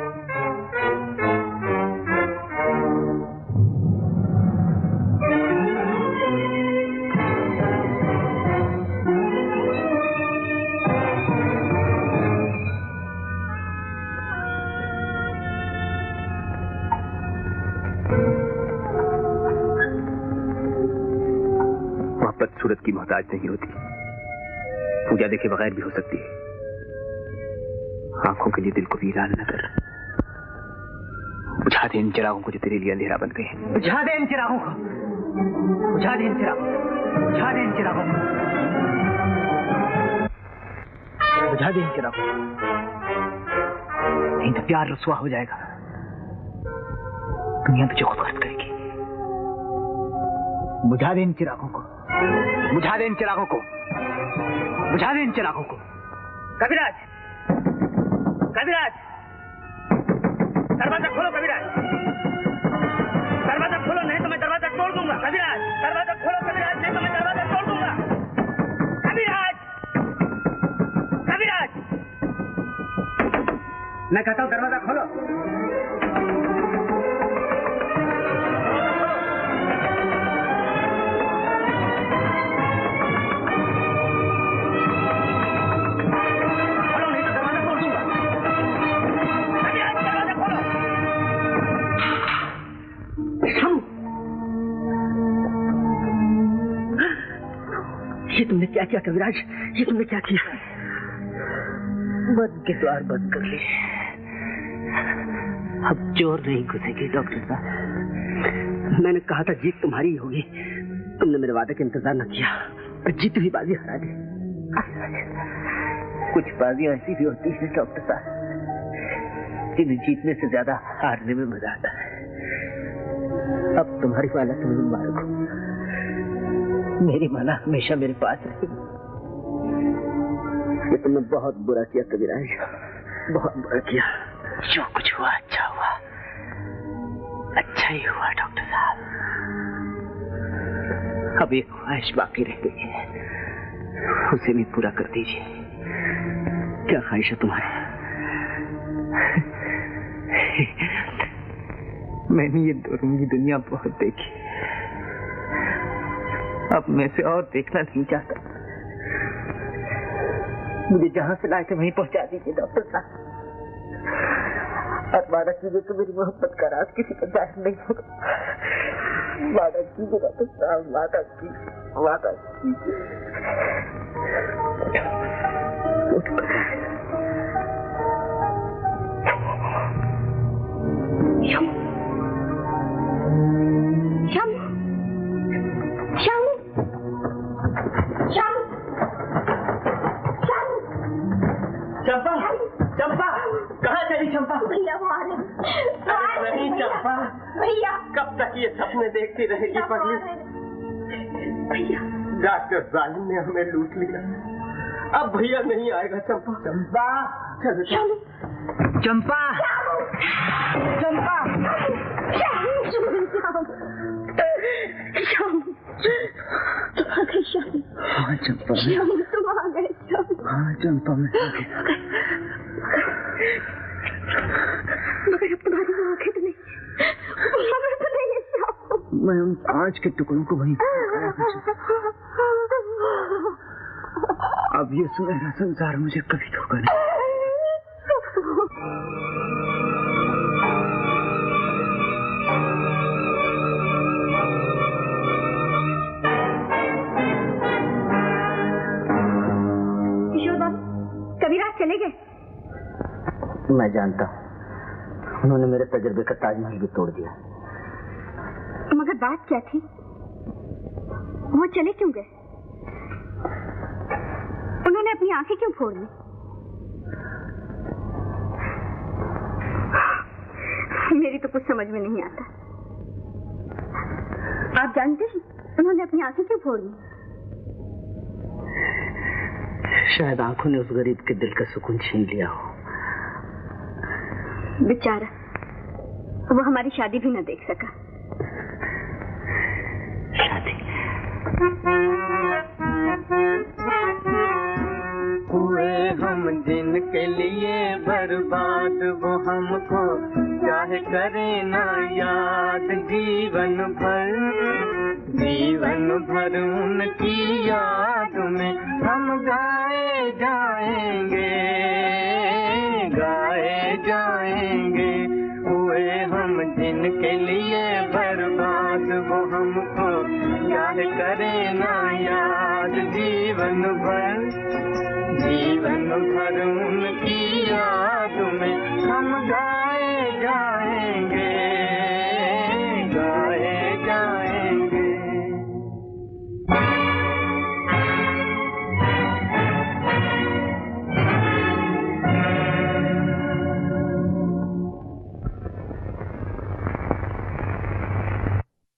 सूरत की मोहताज नहीं होती, पूजा देखे बगैर भी हो सकती है। आंखों के लिए दिल को वीरान न कर। बुझा दे इन चिरागों को जो तेरे लिए अंधेरा बन गए हैं। बुझा दे इन चिरागों को, बुझा दे इन चिरागों, बुझा दे इन चिरागों को, बुझा दे इन चिरागों। नहीं तो प्यार रुसवा हो जाएगा, दुनिया तुझे खुद खर्च करेगी। बुझा दे इन चिरागों को, बुझा दे इन चिरागों को, बुझा दे इन चिरागों को। कविराज, कविराज, दरवाजा खोलो कविराज, दरवाजा खोलो नहीं तो मैं दरवाजा तोड़ दूंगा। कविराज, दरवाजा खोलो कविराज, नहीं तो मैं दरवाजा तोड़ दूंगा। कविराज, कविराज, मैं कहता हूँ दरवाजा खोलो। ये तुमने क्या किया कविराज? ये तुमने क्या किया? बंद के द्वार बंद कर लिए। अब चोर नहीं घुसेगी डॉक्टर साहब। मैंने कहा था जीत तुम्हारी ही होगी। तुमने मेरे वादे का इंतजार न किया और जीती हुई बाजी हरा दी। कुछ बाजियां ऐसी भी होती है डॉक्टर साहब जिन्हें जीतने से ज्यादा हारने में मजा आता है। अब तुम्हारी माला तुम्हें मुबारक हो। मेरी माला हमेशा मेरे पास रहेगी। ये तुमने बहुत बुरा किया कविराज, बहुत बुरा किया। जो कुछ हुआ अच्छा हुआ, अच्छा ही हुआ डॉक्टर साहब। अब एक ख्वाहिश बाकी रह गई है, उसे भी पूरा कर दीजिए। क्या ख्वाहिश है तुम्हारी? मैंने ये दुरूंगी दुनिया बहुत देखी, अब मैं से और देखना नहीं चाहता। मुझे जहां से लाए थे वहीं पहुंचा दीजिए डॉक्टर साहब। और वादा कीजिए कि मेरी मोहब्बत का राज किसी को जाहिर नहीं होगा। वादा कीजिए डॉक्टर साहब, वादा कीजिए, वादा कीजिए। चंपा, चंपा, कहाँ चली चंपा? भैया वो आ रहे नहीं चंपा, भैया कब तक ये सपने देखती रहेगी पगली? भैया डॉक्टर जालिम ने हमें लूट लिया। अब भैया नहीं आएगा चंपा। चंपा, चलो चलो। चंपा, चंपा, तुम आ गए श्याम। हाँ चंपा, श्याम तुम आ गए श्याम। हाँ चंपा मैं मगर अब तुम्हारी आंखें तो नहीं, तो नहीं है श्याम। मैं उन आज के टुकड़ों को वहीं अब ये सुनहरा संसार मुझे कभी धोखा नहीं। कविराज चले गए? मैं जानता हूँ, उन्होंने मेरे तजुर्बे का ताजमहल भी तोड़ दिया। मगर बात क्या थी? वो चले क्यों गए? उन्होंने अपनी आंखें क्यों फोड़ ली? मेरी तो कुछ समझ में नहीं आता। आप जानते हैं उन्होंने अपनी आंखें क्यों फोड़ ली? शायद आंखों ने उस गरीब के दिल का सुकून छीन लिया हो। बेचारा, वो हमारी शादी भी न देख सका। शादी हुए हम जिनके लिए बर्बाद, वो हमको चाहे करे ना याद। जीवन भर उनकी याद में हम गाए जाएंगे। हुए हम जिनके लिए बर्बाद, वो हमको चाहे करे ना याद। जीवन भर उनकी याद।